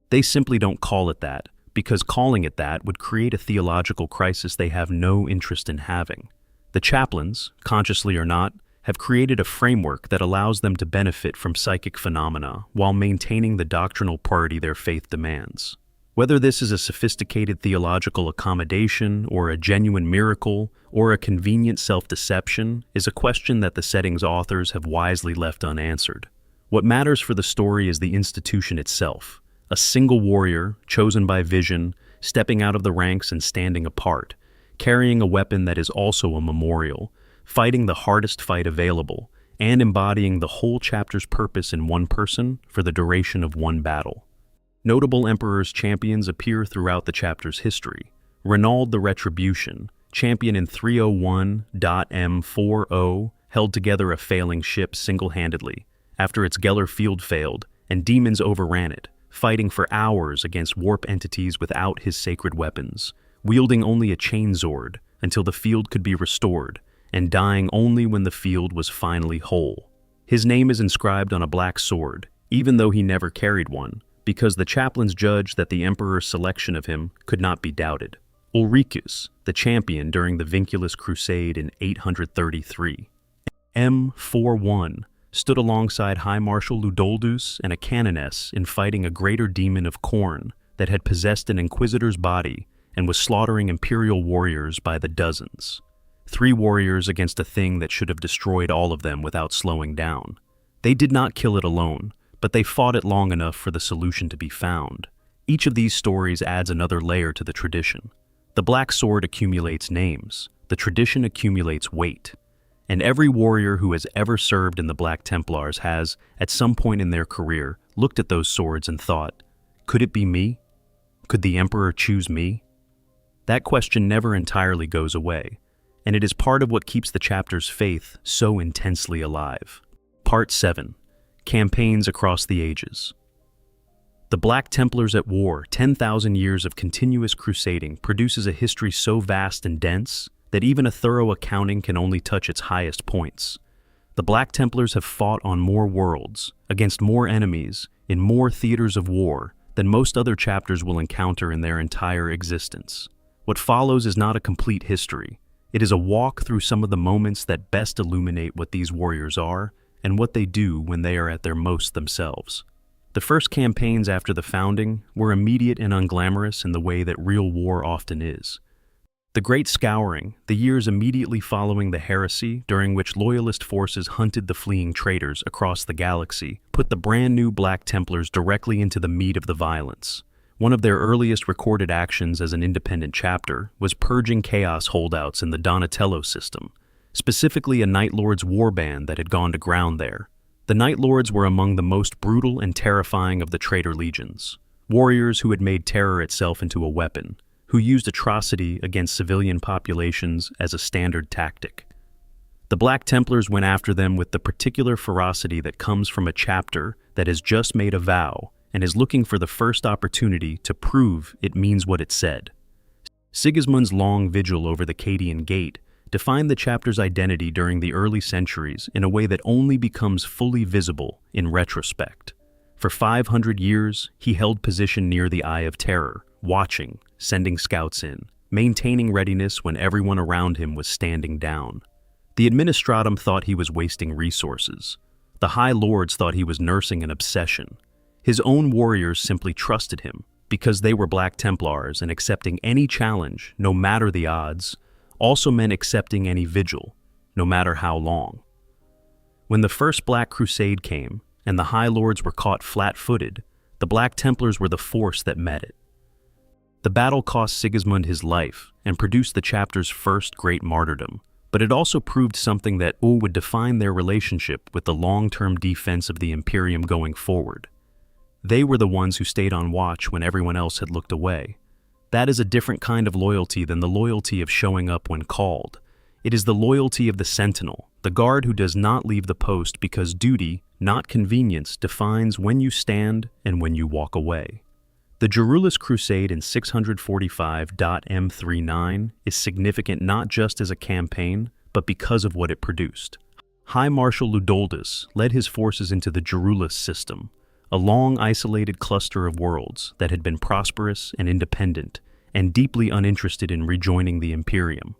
They simply don't call it that, because calling it that would create a theological crisis they have no interest in having. The chaplains, consciously or not, have created a framework that allows them to benefit from psychic phenomena while maintaining the doctrinal purity their faith demands. Whether this is a sophisticated theological accommodation or a genuine miracle or a convenient self-deception is a question that the setting's authors have wisely left unanswered. What matters for the story is the institution itself, a single warrior, chosen by vision, stepping out of the ranks and standing apart, carrying a weapon that is also a memorial, fighting the hardest fight available, and embodying the whole chapter's purpose in one person for the duration of one battle. Notable Emperor's champions appear throughout the chapter's history. Renaud the Retribution, champion in 301.M40, held together a failing ship single-handedly after its Geller field failed and demons overran it, fighting for hours against warp entities without his sacred weapons, wielding only a chainsword until the field could be restored, and dying only when the field was finally whole. His name is inscribed on a black sword, even though he never carried one, because the chaplains judged that the Emperor's selection of him could not be doubted. Ulricus, the champion during the Vinculus Crusade in 833. M41 stood alongside High Marshal Ludoldus and a canoness in fighting a greater demon of Khorne that had possessed an inquisitor's body and was slaughtering imperial warriors by the dozens. 3 warriors against a thing that should have destroyed all of them without slowing down. They did not kill it alone, but they fought it long enough for the solution to be found. Each of these stories adds another layer to the tradition. The black sword accumulates names. The tradition accumulates weight. And every warrior who has ever served in the Black Templars has, at some point in their career, looked at those swords and thought, could it be me? Could the Emperor choose me? That question never entirely goes away, and it is part of what keeps the chapter's faith so intensely alive. Part 7. Campaigns across the ages. The Black Templars at war, 10,000 years of continuous crusading, produces a history so vast and dense that even a thorough accounting can only touch its highest points. The Black Templars have fought on more worlds, against more enemies, in more theaters of war than most other chapters will encounter in their entire existence. What follows is not a complete history. It is a walk through some of the moments that best illuminate what these warriors are and what they do when they are at their most themselves. The first campaigns after the founding were immediate and unglamorous in the way that real war often is. The Great Scouring, the years immediately following the heresy during which loyalist forces hunted the fleeing traitors across the galaxy, put the brand new Black Templars directly into the meat of the violence. One of their earliest recorded actions as an independent chapter was purging Chaos holdouts in the Donatello system, specifically a Night Lord's warband that had gone to ground there. The Night Lords were among the most brutal and terrifying of the traitor legions, warriors who had made terror itself into a weapon, who used atrocity against civilian populations as a standard tactic. The Black Templars went after them with the particular ferocity that comes from a chapter that has just made a vow and is looking for the first opportunity to prove it means what it said. Sigismund's long vigil over the Cadian Gate defined the chapter's identity during the early centuries in a way that only becomes fully visible in retrospect. For 500 years, he held position near the Eye of Terror, watching, sending scouts in, maintaining readiness when everyone around him was standing down. The Administratum thought he was wasting resources. The High Lords thought he was nursing an obsession. His own warriors simply trusted him, because they were Black Templars, and accepting any challenge, no matter the odds, also meant accepting any vigil, no matter how long. When the First Black Crusade came, and the High Lords were caught flat-footed, the Black Templars were the force that met it. The battle cost Sigismund his life and produced the chapter's first great martyrdom, but it also proved something that would define their relationship with the long-term defense of the Imperium going forward. They were the ones who stayed on watch when everyone else had looked away. That is a different kind of loyalty than the loyalty of showing up when called. It is the loyalty of the sentinel, the guard who does not leave the post because duty, not convenience, defines when you stand and when you walk away. The Jerulus Crusade in 645.M39 is significant not just as a campaign, but because of what it produced. High Marshal Ludoldus led his forces into the Jerulus system, a long isolated cluster of worlds that had been prosperous and independent and deeply uninterested in rejoining the Imperium.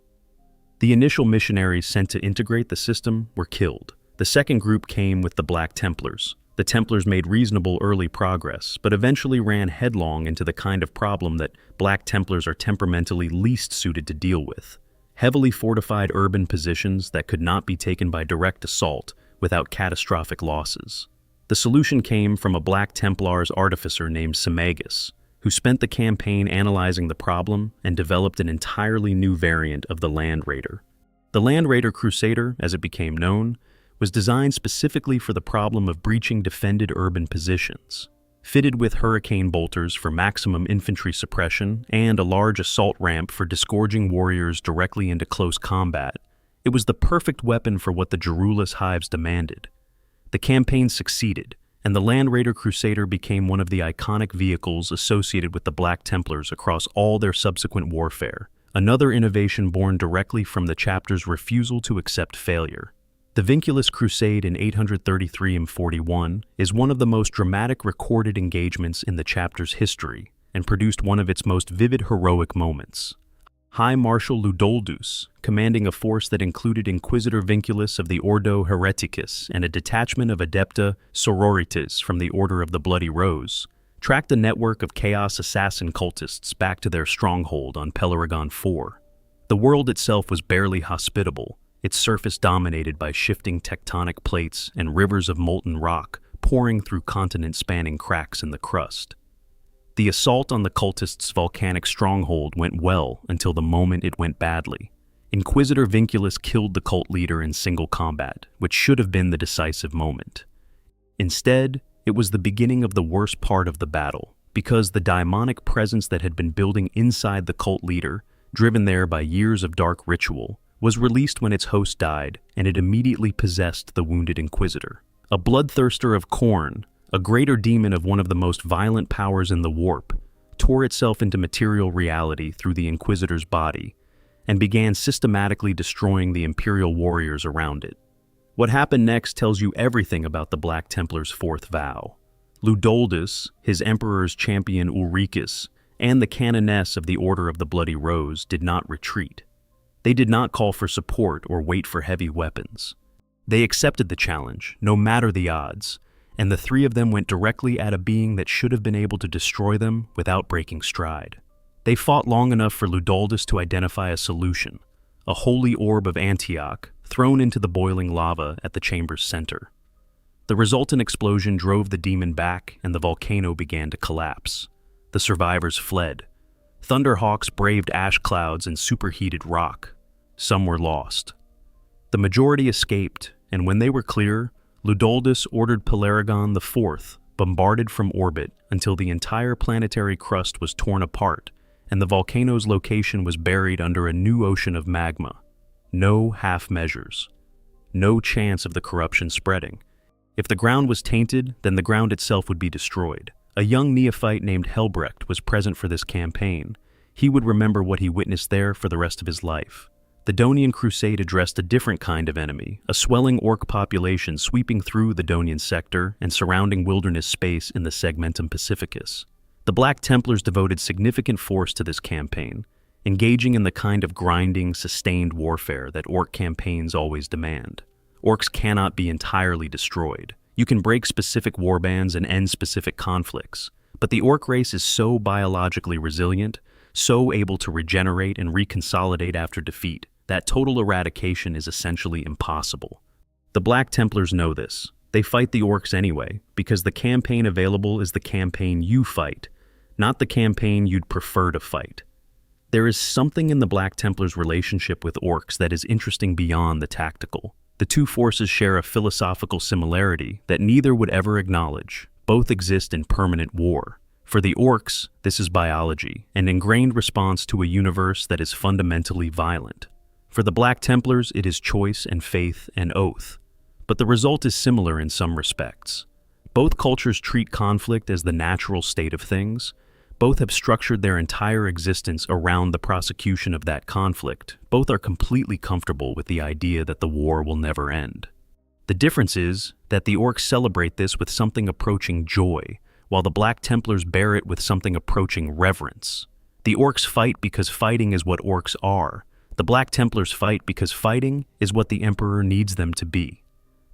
The initial missionaries sent to integrate the system were killed. The second group came with the Black Templars. The Templars made reasonable early progress, but eventually ran headlong into the kind of problem that Black Templars are temperamentally least suited to deal with: heavily fortified urban positions that could not be taken by direct assault without catastrophic losses. The solution came from a Black Templars artificer named Symmachus, who spent the campaign analyzing the problem and developed an entirely new variant of the Land Raider. The Land Raider Crusader, as it became known, was designed specifically for the problem of breaching defended urban positions. Fitted with hurricane bolters for maximum infantry suppression and a large assault ramp for disgorging warriors directly into close combat, it was the perfect weapon for what the Jerulus hives demanded. The campaign succeeded, and the Land Raider Crusader became one of the iconic vehicles associated with the Black Templars across all their subsequent warfare, another innovation born directly from the chapter's refusal to accept failure. The Vinculus Crusade in 833-41 is one of the most dramatic recorded engagements in the chapter's history, and produced one of its most vivid heroic moments. High Marshal Ludoldus, commanding a force that included Inquisitor Vinculus of the Ordo Hereticus and a detachment of Adepta Sororitas from the Order of the Bloody Rose, tracked a network of Chaos assassin cultists back to their stronghold on Pelaragon 4. The world itself was barely hospitable, its surface dominated by shifting tectonic plates and rivers of molten rock pouring through continent-spanning cracks in the crust. The assault on the cultists' volcanic stronghold went well until the moment it went badly. Inquisitor Vinculus killed the cult leader in single combat, which should have been the decisive moment. Instead, it was the beginning of the worst part of the battle, because the daimonic presence that had been building inside the cult leader, driven there by years of dark ritual, was released when its host died, and it immediately possessed the wounded Inquisitor. A bloodthirster of Khorne, a greater demon of one of the most violent powers in the warp, tore itself into material reality through the Inquisitor's body, and began systematically destroying the Imperial warriors around it. What happened next tells you everything about the Black Templars' fourth vow. Ludoldus, his emperor's champion Ulricus, and the canoness of the Order of the Bloody Rose did not retreat. They did not call for support or wait for heavy weapons. They accepted the challenge, no matter the odds, and the three of them went directly at a being that should have been able to destroy them without breaking stride. They fought long enough for Ludoldus to identify a solution, a holy orb of Antioch thrown into the boiling lava at the chamber's center. The resultant explosion drove the demon back and the volcano began to collapse. The survivors fled. Thunderhawks braved ash clouds and superheated rock. Some were lost. The majority escaped, and when they were clear, Ludoldus ordered Pelaragon IV bombarded from orbit until the entire planetary crust was torn apart and the volcano's location was buried under a new ocean of magma. No half measures. No chance of the corruption spreading. If the ground was tainted, then the ground itself would be destroyed. A young neophyte named Helbrecht was present for this campaign. He would remember what he witnessed there for the rest of his life. The Donian Crusade addressed a different kind of enemy, a swelling orc population sweeping through the Donian sector and surrounding wilderness space in the Segmentum Pacificus. The Black Templars devoted significant force to this campaign, engaging in the kind of grinding, sustained warfare that orc campaigns always demand. Orcs cannot be entirely destroyed. You can break specific warbands and end specific conflicts, but the orc race is so biologically resilient, so able to regenerate and reconsolidate after defeat, that total eradication is essentially impossible. The Black Templars know this. They fight the orcs anyway, because the campaign available is the campaign you fight, not the campaign you'd prefer to fight. There is something in the Black Templars' relationship with orcs that is interesting beyond the tactical. The two forces share a philosophical similarity that neither would ever acknowledge. Both exist in permanent war. For the orcs, this is biology, an ingrained response to a universe that is fundamentally violent. For the Black Templars, it is choice and faith and oath. But the result is similar in some respects. Both cultures treat conflict as the natural state of things. Both have structured their entire existence around the prosecution of that conflict. Both are completely comfortable with the idea that the war will never end. The difference is that the orcs celebrate this with something approaching joy, while the Black Templars bear it with something approaching reverence. The orcs fight because fighting is what orcs are. The Black Templars fight because fighting is what the Emperor needs them to be.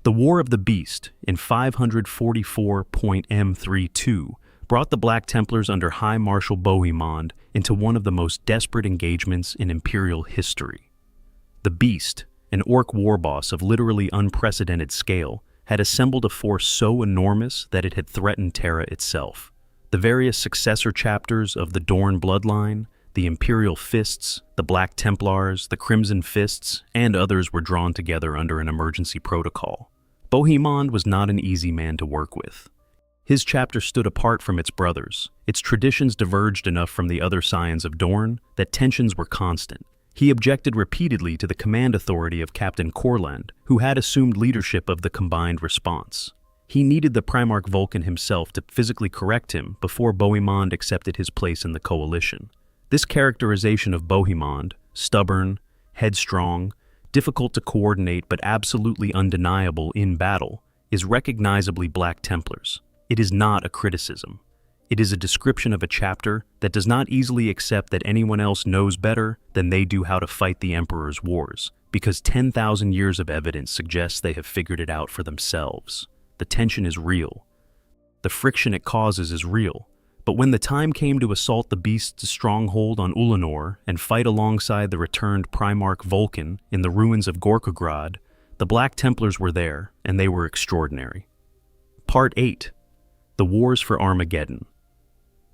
The War of the Beast in 544.M32 brought the Black Templars under High Marshal Bohemond into one of the most desperate engagements in Imperial history. The Beast, an orc war boss of literally unprecedented scale, had assembled a force so enormous that it had threatened Terra itself. The various successor chapters of the Dorn bloodline, the Imperial Fists, the Black Templars, the Crimson Fists, and others were drawn together under an emergency protocol. Bohemond was not an easy man to work with. His chapter stood apart from its brothers. Its traditions diverged enough from the other scions of Dorn that tensions were constant. He objected repeatedly to the command authority of Captain Corland, who had assumed leadership of the combined response. He needed the Primarch Vulcan himself to physically correct him before Bohemond accepted his place in the coalition. This characterization of Bohemond, stubborn, headstrong, difficult to coordinate but absolutely undeniable in battle, is recognizably Black Templars. It is not a criticism. It is a description of a chapter that does not easily accept that anyone else knows better than they do how to fight the Emperor's wars, because 10,000 years of evidence suggests they have figured it out for themselves. The tension is real. The friction it causes is real. But when the time came to assault the Beast's stronghold on Ulanor and fight alongside the returned Primarch Vulcan in the ruins of Gorkograd, the Black Templars were there, and they were extraordinary. Part 8. The Wars for Armageddon.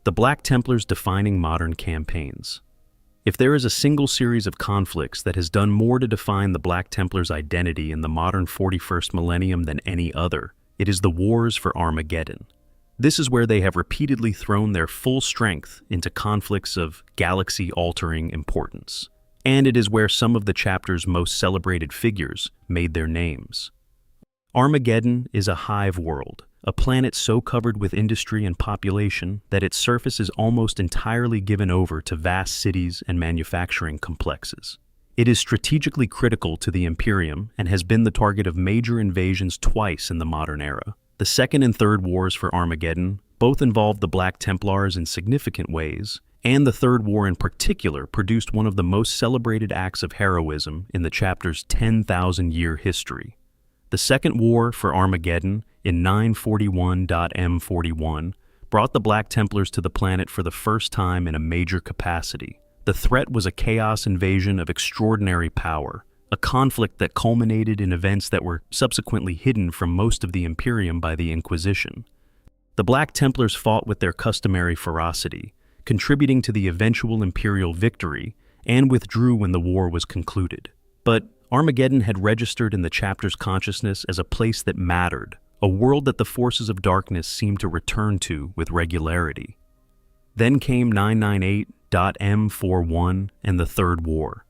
The Black Templars defining modern campaigns. If there is a single series of conflicts that has done more to define the Black Templars' identity in the modern 41st millennium than any other, it is the Wars for Armageddon. This is where they have repeatedly thrown their full strength into conflicts of galaxy-altering importance. And it is where some of the chapter's most celebrated figures made their names. Armageddon is a hive world, a planet so covered with industry and population that its surface is almost entirely given over to vast cities and manufacturing complexes. It is strategically critical to the Imperium and has been the target of major invasions twice in the modern era. The Second and Third Wars for Armageddon both involved the Black Templars in significant ways, and the Third War in particular produced one of the most celebrated acts of heroism in the chapter's 10,000-year history. The Second War for Armageddon in 941.M41 brought the Black Templars to the planet for the first time in a major capacity. The threat was a chaos invasion of extraordinary power, a conflict that culminated in events that were subsequently hidden from most of the Imperium by the Inquisition. The Black Templars fought with their customary ferocity, contributing to the eventual Imperial victory, and withdrew when the war was concluded. But Armageddon had registered in the chapter's consciousness as a place that mattered, a world that the forces of darkness seemed to return to with regularity. Then came 998.M41 and the Third War.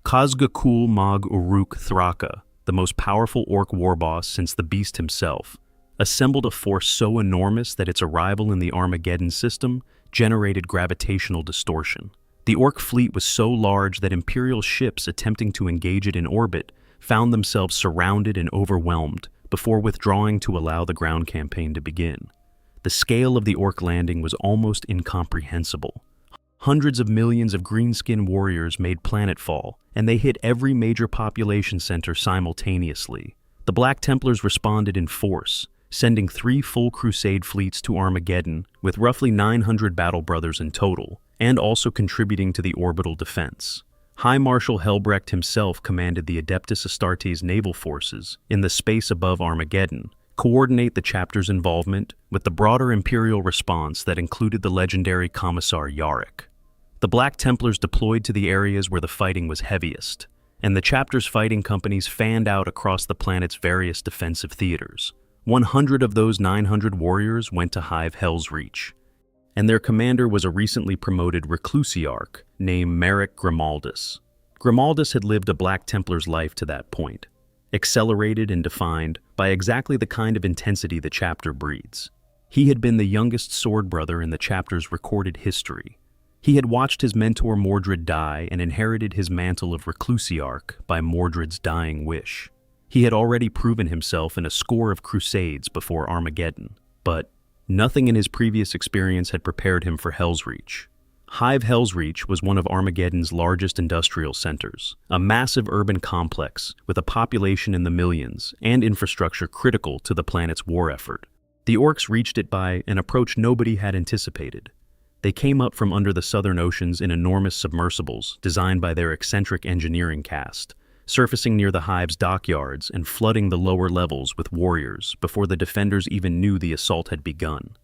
Khazgakul Mag Uruk Thraka, the most powerful orc war boss since the beast himself, assembled a force so enormous that its arrival in the Armageddon system generated gravitational distortion. The orc fleet was so large that Imperial ships attempting to engage it in orbit found themselves surrounded and overwhelmed before withdrawing to allow the ground campaign to begin. The scale of the orc landing was almost incomprehensible. Hundreds of millions of greenskin warriors made planetfall, and they hit every major population center simultaneously. The Black Templars responded in force, sending 3 full Crusade fleets to Armageddon with roughly 900 battle brothers in total, and also contributing to the orbital defense. High Marshal Helbrecht himself commanded the Adeptus Astartes naval forces in the space above Armageddon, coordinate the chapter's involvement with the broader Imperial response that included the legendary Commissar Yarick. The Black Templars deployed to the areas where the fighting was heaviest, and the chapter's fighting companies fanned out across the planet's various defensive theaters. 100 of those 900 warriors went to Hive Hell's Reach, and their commander was a recently promoted reclusiarch named Merrick Grimaldus. Grimaldus had lived a Black Templar's life to that point, accelerated and defined by exactly the kind of intensity the chapter breeds. He had been the youngest sword brother in the chapter's recorded history. He had watched his mentor Mordred die and inherited his mantle of reclusiarch by Mordred's dying wish. He had already proven himself in a score of crusades before Armageddon, but nothing in his previous experience had prepared him for Hell's Reach. Hive Hell's Reach was one of Armageddon's largest industrial centers, a massive urban complex with a population in the millions and infrastructure critical to the planet's war effort. The orcs reached it by an approach nobody had anticipated. They came up from under the southern oceans in enormous submersibles designed by their eccentric engineering cast, surfacing near the Hive's dockyards and flooding the lower levels with warriors before the defenders even knew the assault had begun.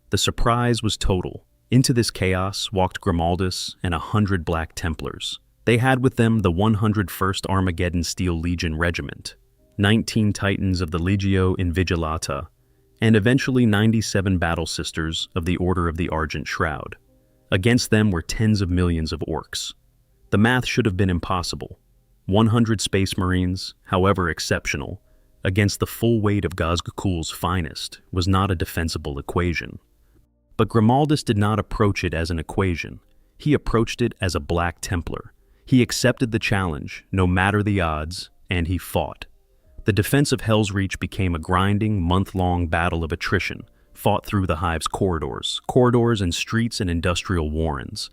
The surprise was total. Into this chaos walked Grimaldus and 100 Black Templars. They had with them the 101st Armageddon Steel Legion Regiment, 19 Titans of the Legio Invigilata, and eventually 97 Battle Sisters of the Order of the Argent Shroud. Against them were tens of millions of orcs. The math should have been impossible. 100 Space Marines, however exceptional, against the full weight of Khazgakul's finest was not a defensible equation. But Grimaldus did not approach it as an equation. He approached it as a Black Templar. He accepted the challenge, no matter the odds, and he fought. The defense of Hell's Reach became a grinding, month-long battle of attrition, fought through the Hive's corridors and streets and industrial warrens.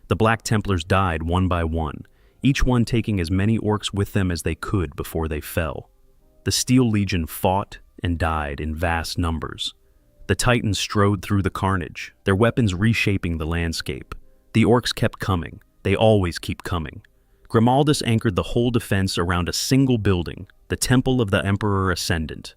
The Black Templars died one by one, each one taking as many orcs with them as they could before they fell. The Steel Legion fought and died in vast numbers. The Titans strode through the carnage, their weapons reshaping the landscape. The orcs kept coming. They always keep coming. Grimaldus anchored the whole defense around a single building, the Temple of the Emperor Ascendant.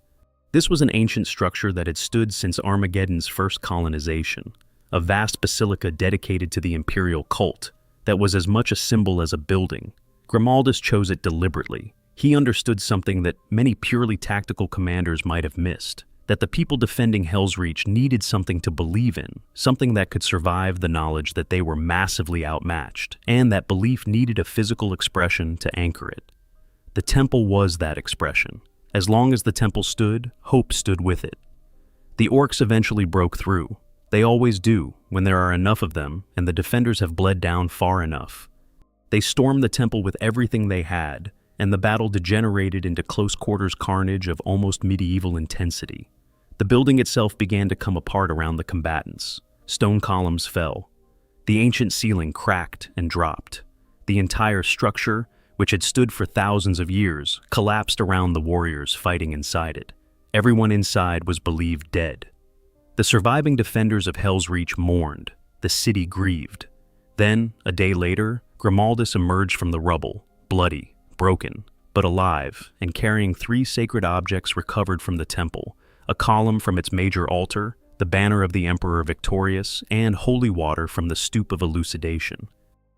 This was an ancient structure that had stood since Armageddon's first colonization, a vast basilica dedicated to the Imperial cult that was as much a symbol as a building. Grimaldus chose it deliberately. He understood something that many purely tactical commanders might have missed, that the people defending Hell's Reach needed something to believe in, something that could survive the knowledge that they were massively outmatched, and that belief needed a physical expression to anchor it. The temple was that expression. As long as the temple stood, hope stood with it. The orcs eventually broke through. They always do, when there are enough of them and the defenders have bled down far enough. They stormed the temple with everything they had, and the battle degenerated into close-quarters carnage of almost medieval intensity. The building itself began to come apart around the combatants. Stone columns fell. The ancient ceiling cracked and dropped. The entire structure, which had stood for thousands of years, collapsed around the warriors fighting inside it. Everyone inside was believed dead. The surviving defenders of Hell's Reach mourned. The city grieved. Then, a day later, Grimaldus emerged from the rubble, bloody, broken, but alive, and carrying 3 sacred objects recovered from the temple: a column from its major altar, the banner of the Emperor victorious, and holy water from the Stoop of Elucidation.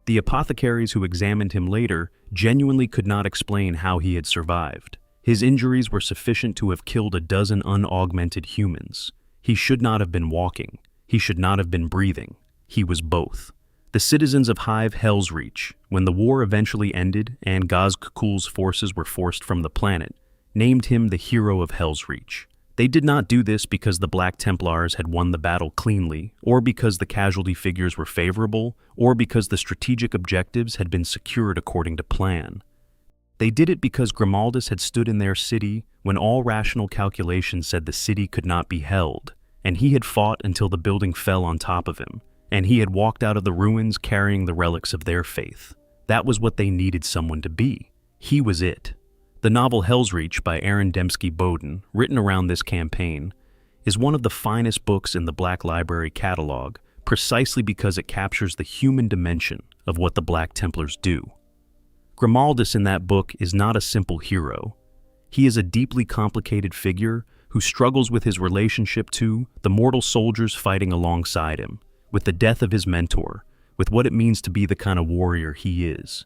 The apothecaries who examined him later genuinely could not explain how he had survived. His injuries were sufficient to have killed a dozen unaugmented humans. He should not have been walking. He should not have been breathing. He was both. The citizens of Hive Hell's Reach, when the war eventually ended and Gazg'Kul's forces were forced from the planet, named him the hero of Hell's Reach. They did not do this because the Black Templars had won the battle cleanly, or because the casualty figures were favorable, or because the strategic objectives had been secured according to plan. They did it because Grimaldus had stood in their city when all rational calculation said the city could not be held, and he had fought until the building fell on top of him, and he had walked out of the ruins carrying the relics of their faith. That was what they needed someone to be. He was it. The novel Hell's Reach by Aaron Dembski-Bowden, written around this campaign, is one of the finest books in the Black Library catalog, precisely because it captures the human dimension of what the Black Templars do. Grimaldus in that book is not a simple hero. He is a deeply complicated figure who struggles with his relationship to the mortal soldiers fighting alongside him, with the death of his mentor, with what it means to be the kind of warrior he is.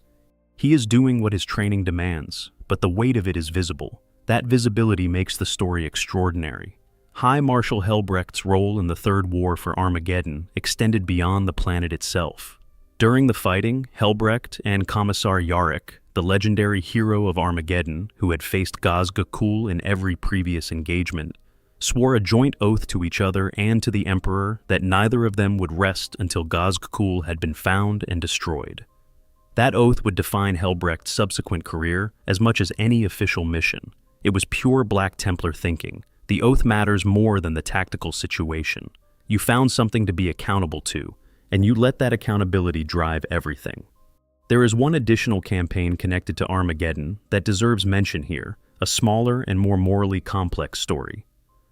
He is doing what his training demands, but the weight of it is visible. That visibility makes the story extraordinary. High Marshal Helbrecht's role in the Third War for Armageddon extended beyond the planet itself. During the fighting, Helbrecht and Commissar Yarrick, the legendary hero of Armageddon who had faced Gazg'Kul in every previous engagement, swore a joint oath to each other and to the Emperor that neither of them would rest until Gazg'Kul had been found and destroyed. That oath would define Helbrecht's subsequent career as much as any official mission. It was pure Black Templar thinking. The oath matters more than the tactical situation. You found something to be accountable to, and you let that accountability drive everything. There is one additional campaign connected to Armageddon that deserves mention here, a smaller and more morally complex story.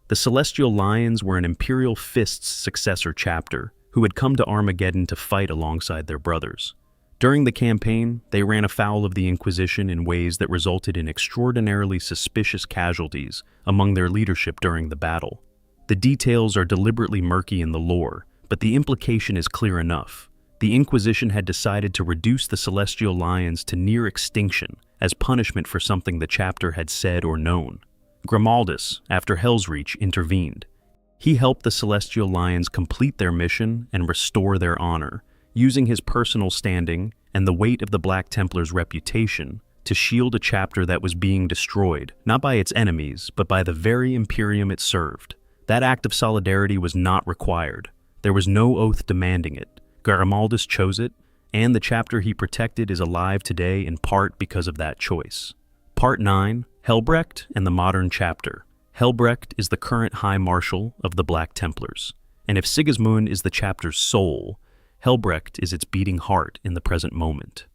The Celestial Lions were an Imperial Fists successor chapter who had come to Armageddon to fight alongside their brothers. During the campaign, they ran afoul of the Inquisition in ways that resulted in extraordinarily suspicious casualties among their leadership during the battle. The details are deliberately murky in the lore, but the implication is clear enough. The Inquisition had decided to reduce the Celestial Lions to near extinction as punishment for something the chapter had said or known. Grimaldus, after Hell's Reach, intervened. He helped the Celestial Lions complete their mission and restore their honor, using his personal standing and the weight of the Black Templars' reputation to shield a chapter that was being destroyed, not by its enemies, but by the very Imperium it served. That act of solidarity was not required. There was no oath demanding it. Grimaldus chose it, and the chapter he protected is alive today in part because of that choice. Part 9, Helbrecht and the Modern Chapter. Helbrecht is the current High Marshal of the Black Templars, and if Sigismund is the chapter's soul, Helbrecht is its beating heart in the present moment.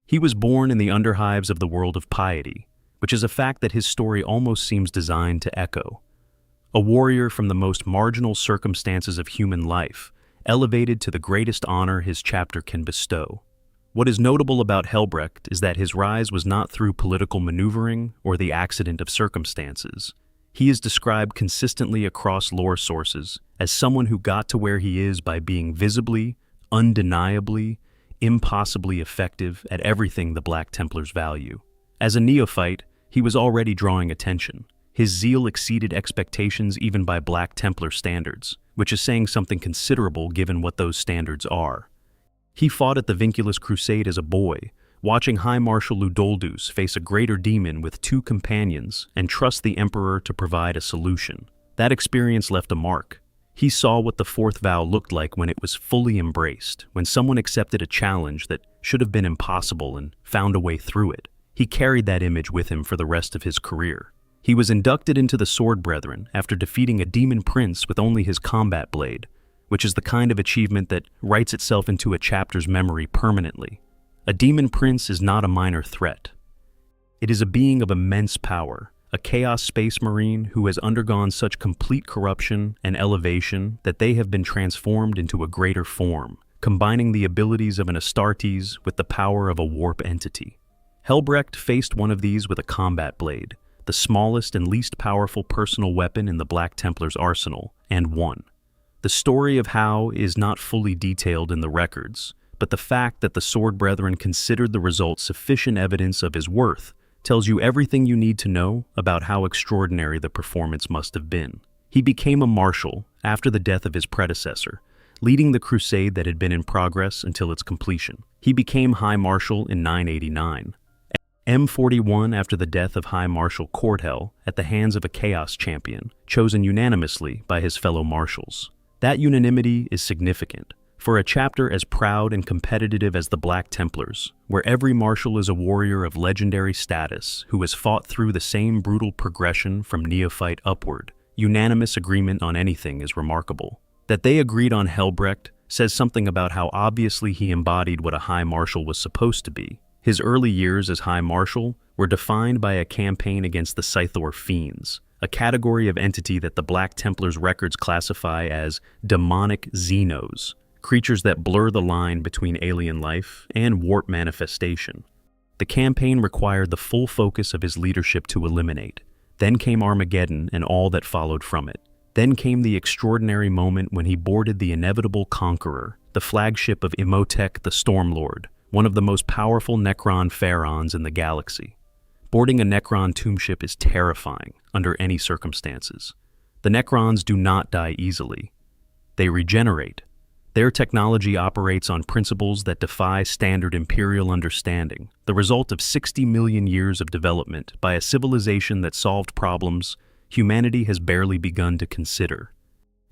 He was born in the underhives of the world of piety, which is a fact that his story almost seems designed to echo. A warrior from the most marginal circumstances of human life, elevated to the greatest honor his chapter can bestow. What is notable about Helbrecht is that his rise was not through political maneuvering or the accident of circumstances. He is described consistently across lore sources as someone who got to where he is by being visibly, undeniably, impossibly effective at everything the Black Templars value. As a neophyte, he was already drawing attention. His zeal exceeded expectations even by Black Templar standards, which is saying something considerable given what those standards are. He fought at the Vinculus Crusade as a boy, watching High Marshal Ludoldus face a greater demon with 2 companions and trust the Emperor to provide a solution. That experience left a mark. He saw what the fourth vow looked like when it was fully embraced, when someone accepted a challenge that should have been impossible and found a way through it. He carried that image with him for the rest of his career. He was inducted into the Sword Brethren after defeating a demon prince with only his combat blade, which is the kind of achievement that writes itself into a chapter's memory permanently. A demon prince is not a minor threat. It is a being of immense power, a Chaos Space Marine who has undergone such complete corruption and elevation that they have been transformed into a greater form, combining the abilities of an Astartes with the power of a warp entity. Helbrecht faced one of these with a combat blade, the smallest and least powerful personal weapon in the Black Templars' arsenal, and won. The story of how is not fully detailed in the records, but the fact that the Sword Brethren considered the result sufficient evidence of his worth tells you everything you need to know about how extraordinary the performance must have been. He became a marshal after the death of his predecessor, leading the crusade that had been in progress until its completion. He became High Marshal in 989. M41 after the death of High Marshal Cordhel at the hands of a Chaos champion, chosen unanimously by his fellow marshals. That unanimity is significant. For a chapter as proud and competitive as the Black Templars, where every marshal is a warrior of legendary status who has fought through the same brutal progression from neophyte upward, unanimous agreement on anything is remarkable. That they agreed on Helbrecht says something about how obviously he embodied what a High Marshal was supposed to be. His early years as High Marshal were defined by a campaign against the Scythor Fiends, a category of entity that the Black Templars records classify as demonic xenos, creatures that blur the line between alien life and warp manifestation. The campaign required the full focus of his leadership to eliminate. Then came Armageddon and all that followed from it. Then came the extraordinary moment when he boarded the inevitable Conqueror, the flagship of Imhotep the Stormlord, one of the most powerful Necron pharaons in the galaxy. Boarding a Necron tombship is terrifying under any circumstances. The Necrons do not die easily. They regenerate. Their technology operates on principles that defy standard Imperial understanding, the result of 60 million years of development by a civilization that solved problems humanity has barely begun to consider.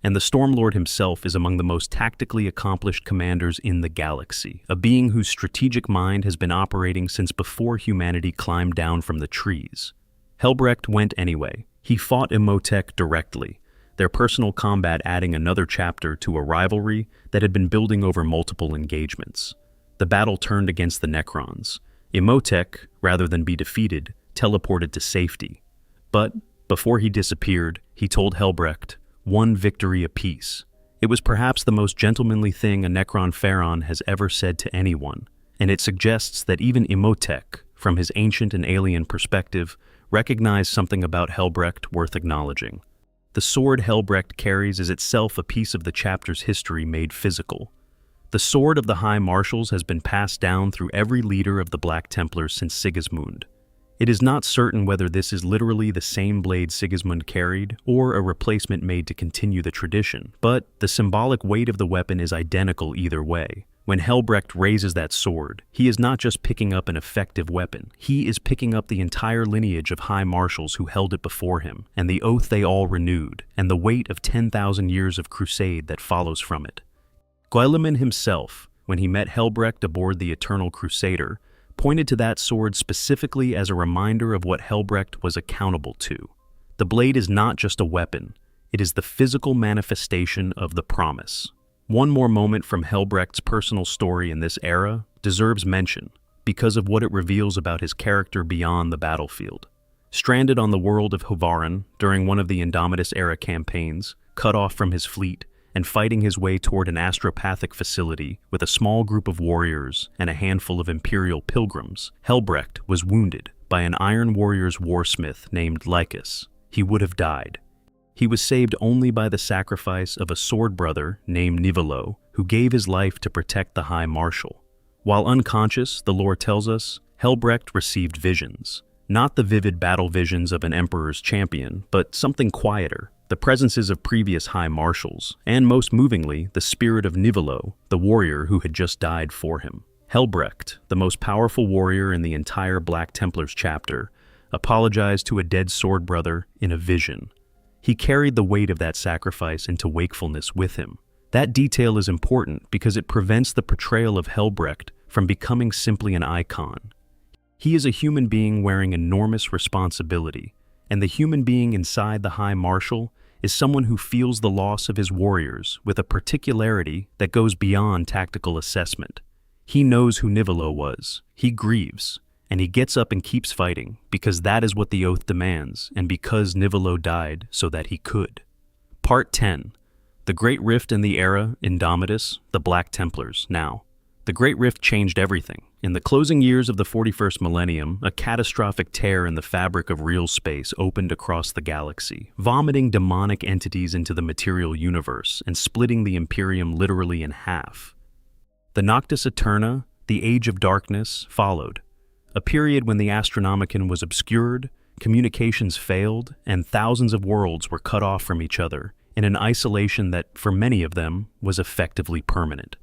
And the Stormlord himself is among the most tactically accomplished commanders in the galaxy, a being whose strategic mind has been operating since before humanity climbed down from the trees. Helbrecht went anyway. He fought Imhotep directly, their personal combat adding another chapter to a rivalry that had been building over multiple engagements. The battle turned against the Necrons. Imhotep, rather than be defeated, teleported to safety. But before he disappeared, he told Helbrecht, "One victory apiece." It was perhaps the most gentlemanly thing a Necron Pharaon has ever said to anyone, and it suggests that even Imhotep, from his ancient and alien perspective, recognized something about Helbrecht worth acknowledging. The sword Helbrecht carries is itself a piece of the chapter's history made physical. The sword of the High Marshals has been passed down through every leader of the Black Templars since Sigismund. It is not certain whether this is literally the same blade Sigismund carried, or a replacement made to continue the tradition, but the symbolic weight of the weapon is identical either way. When Helbrecht raises that sword, he is not just picking up an effective weapon, he is picking up the entire lineage of High Marshals who held it before him, and the oath they all renewed, and the weight of 10,000 years of crusade that follows from it. Guilliman himself, when he met Helbrecht aboard the Eternal Crusader, pointed to that sword specifically as a reminder of what Helbrecht was accountable to. The blade is not just a weapon, it is the physical manifestation of the promise. One more moment from Helbrecht's personal story in this era deserves mention because of what it reveals about his character beyond the battlefield. Stranded on the world of Hovaran during one of the Indomitus-era campaigns, cut off from his fleet, and fighting his way toward an astropathic facility with a small group of warriors and a handful of Imperial pilgrims, Helbrecht was wounded by an Iron Warriors warsmith named Lycus. He would have died. He was saved only by the sacrifice of a sword brother named Nivolo, who gave his life to protect the High Marshal. While unconscious, the lore tells us, Helbrecht received visions. Not the vivid battle visions of an emperor's champion, but something quieter, the presences of previous High Marshals, and most movingly, the spirit of Nivolo, the warrior who had just died for him. Helbrecht, the most powerful warrior in the entire Black Templars chapter, apologized to a dead sword brother in a vision. He carried the weight of that sacrifice into wakefulness with him. That detail is important because it prevents the portrayal of Helbrecht from becoming simply an icon. He is a human being wearing enormous responsibility, and the human being inside the High Marshal is someone who feels the loss of his warriors with a particularity that goes beyond tactical assessment. He knows who Nivolo was, he grieves, and he gets up and keeps fighting because that is what the oath demands and because Nivolo died so that he could. Part 10. The Great Rift and the Era, Indomitus, the Black Templars. Now, the Great Rift changed everything. In the closing years of the 41st millennium, a catastrophic tear in the fabric of real space opened across the galaxy, vomiting demonic entities into the material universe and splitting the Imperium literally in half. The Noctis Aeterna, the Age of Darkness, followed, a period when the Astronomicon was obscured, communications failed, and thousands of worlds were cut off from each other in an isolation that, for many of them, was effectively permanent.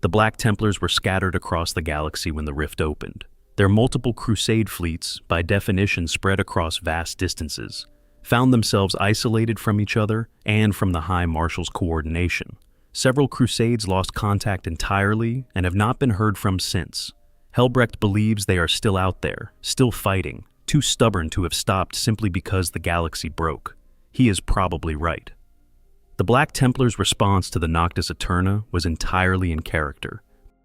The Black Templars were scattered across the galaxy when the rift opened. Their multiple crusade fleets, by definition spread across vast distances, found themselves isolated from each other and from the High Marshal's coordination. Several crusades lost contact entirely and have not been heard from since. Helbrecht believes they are still out there, still fighting, too stubborn to have stopped simply because the galaxy broke. He is probably right. The Black Templars' response to the Noctis Aeterna was entirely in character.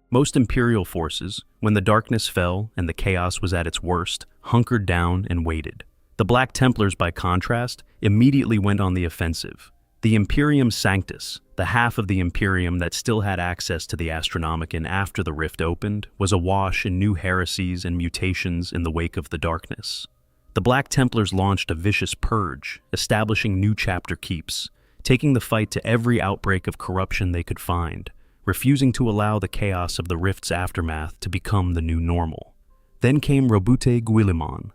Most Imperial forces, when the darkness fell and the chaos was at its worst, hunkered down and waited. The Black Templars, by contrast, immediately went on the offensive. The Imperium Sanctus, the half of the Imperium that still had access to the Astronomicon after the rift opened, was awash in new heresies and mutations in the wake of the darkness. The Black Templars launched a vicious purge, establishing new chapter keeps, taking the fight to every outbreak of corruption they could find, refusing to allow the chaos of the rift's aftermath to become the new normal. Then came Robute Guilliman,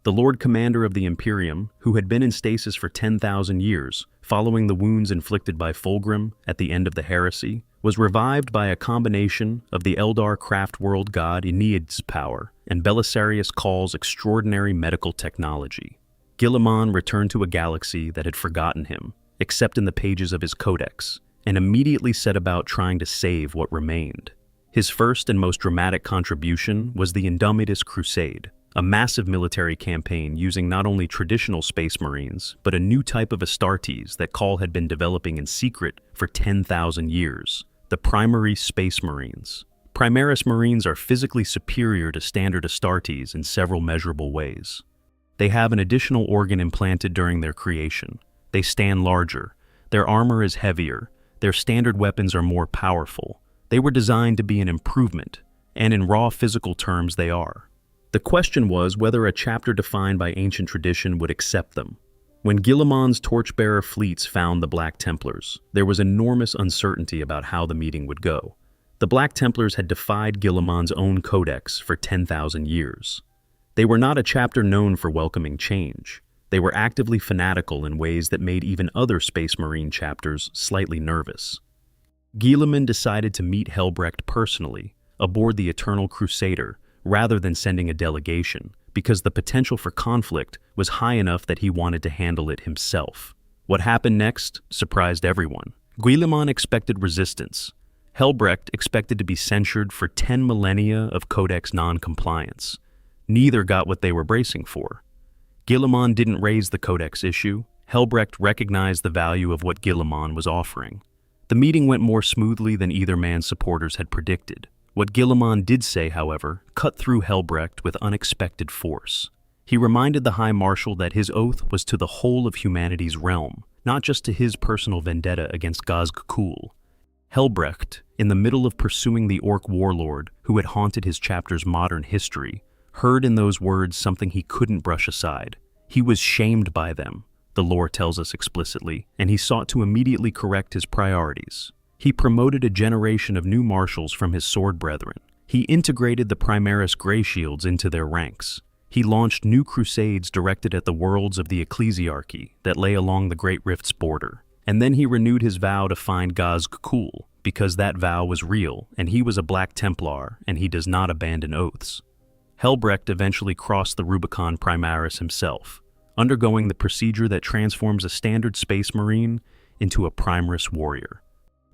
the Lord Commander of the Imperium, who had been in stasis for 10,000 years, following the wounds inflicted by Fulgrim at the end of the heresy, was revived by a combination of the Eldar craft world god Aeneid's power and Belisarius Caul's extraordinary medical technology. Guilliman returned to a galaxy that had forgotten him, except in the pages of his codex, and immediately set about trying to save what remained. His first and most dramatic contribution was the Indomitus Crusade, a massive military campaign using not only traditional space marines, but a new type of Astartes that Caul had been developing in secret for 10,000 years, the Primary Space Marines. Primaris Marines are physically superior to standard Astartes in several measurable ways. They have an additional organ implanted during their creation. They stand larger, their armor is heavier, their standard weapons are more powerful. They were designed to be an improvement, and in raw physical terms they are. The question was whether a chapter defined by ancient tradition would accept them. When Guilliman's torchbearer fleets found the Black Templars, there was enormous uncertainty about how the meeting would go. The Black Templars had defied Guilliman's own codex for 10,000 years. They were not a chapter known for welcoming change. They were actively fanatical in ways that made even other Space Marine chapters slightly nervous. Guilliman decided to meet Helbrecht personally, aboard the Eternal Crusader, rather than sending a delegation, because the potential for conflict was high enough that he wanted to handle it himself. What happened next surprised everyone. Guilliman expected resistance. Helbrecht expected to be censured for 10 millennia of codex non-compliance. Neither got what they were bracing for. Guilliman didn't raise the codex issue. Helbrecht recognized the value of what Guilliman was offering. The meeting went more smoothly than either man's supporters had predicted. What Guilliman did say, however, cut through Helbrecht with unexpected force. He reminded the High Marshal that his oath was to the whole of humanity's realm, not just to his personal vendetta against Gazg'Kul. Helbrecht, in the middle of pursuing the Orc warlord who had haunted his chapter's modern history, heard in those words something he couldn't brush aside. He was shamed by them, the lore tells us explicitly, and he sought to immediately correct his priorities. He promoted a generation of new marshals from his sword brethren. He integrated the Primaris Grey Shields into their ranks. He launched new crusades directed at the worlds of the Ecclesiarchy that lay along the Great Rift's border. And then he renewed his vow to find Gazg'Kul, because that vow was real, and he was a Black Templar, and he does not abandon oaths. Helbrecht eventually crossed the Rubicon Primaris himself. undergoing the procedure that transforms a standard Space Marine into a Primaris warrior.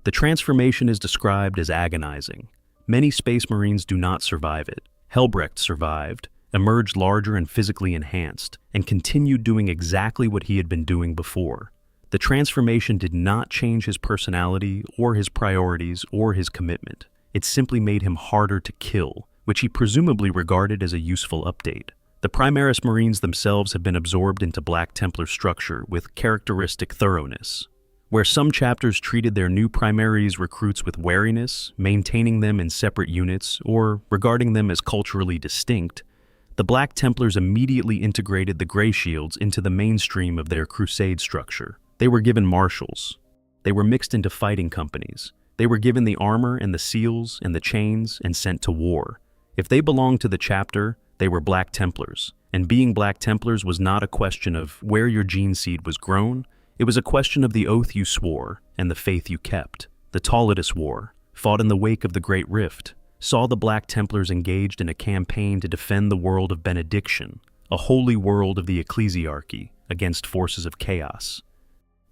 The transformation is described as agonizing. Many Space Marines do not survive it. Helbrecht survived, emerged larger and physically enhanced, and continued doing exactly what he had been doing before. The transformation did not change his personality or his priorities or his commitment. It simply made him harder to kill, which he presumably regarded as a useful update. The Primaris Marines themselves have been absorbed into Black Templar structure with characteristic thoroughness. Where some chapters treated their new Primaries recruits with wariness, maintaining them in separate units, or regarding them as culturally distinct, the Black Templars immediately integrated the Grey Shields into the mainstream of their Crusade structure. They were given marshals. They were mixed into fighting companies. They were given the armor and the seals and the chains and sent to war. If they belonged to the chapter, they were Black Templars. And being Black Templars was not a question of where your gene seed was grown. It was a question of the oath you swore and the faith you kept. The Toletus War, fought in the wake of the Great Rift, saw the Black Templars engaged in a campaign to defend the world of benediction, a holy world of the ecclesiarchy, against forces of chaos.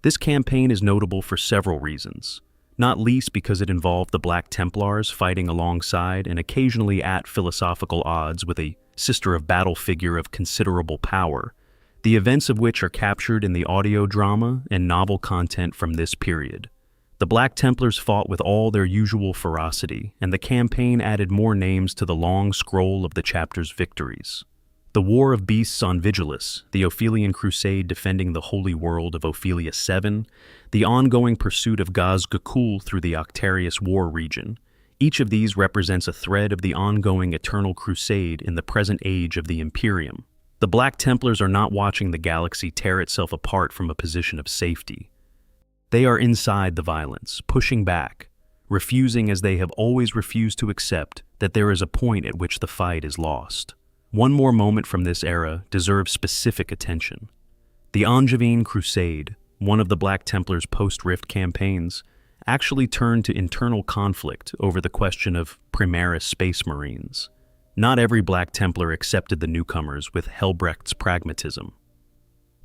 This campaign is notable for several reasons, not least because it involved the Black Templars fighting alongside and occasionally at philosophical odds with a sister of battle figure of considerable power, the events of which are captured in the audio drama and novel content from this period. The Black Templars fought with all their usual ferocity, and the campaign added more names to the long scroll of the chapter's victories. The War of Beasts on Vigilus, the Ophelian Crusade defending the holy world of Ophelia VII, the ongoing pursuit of Gaz-Gakul through the Octarius War region. Each of these represents a thread of the ongoing eternal crusade in the present age of the Imperium. The Black Templars are not watching the galaxy tear itself apart from a position of safety. They are inside the violence, pushing back, refusing as they have always refused to accept that there is a point at which the fight is lost. One more moment from this era deserves specific attention. The Angevin Crusade, one of the Black Templars' post-Rift campaigns, actually turned to internal conflict over the question of Primaris Space Marines. Not every Black Templar accepted the newcomers with Helbrecht's pragmatism.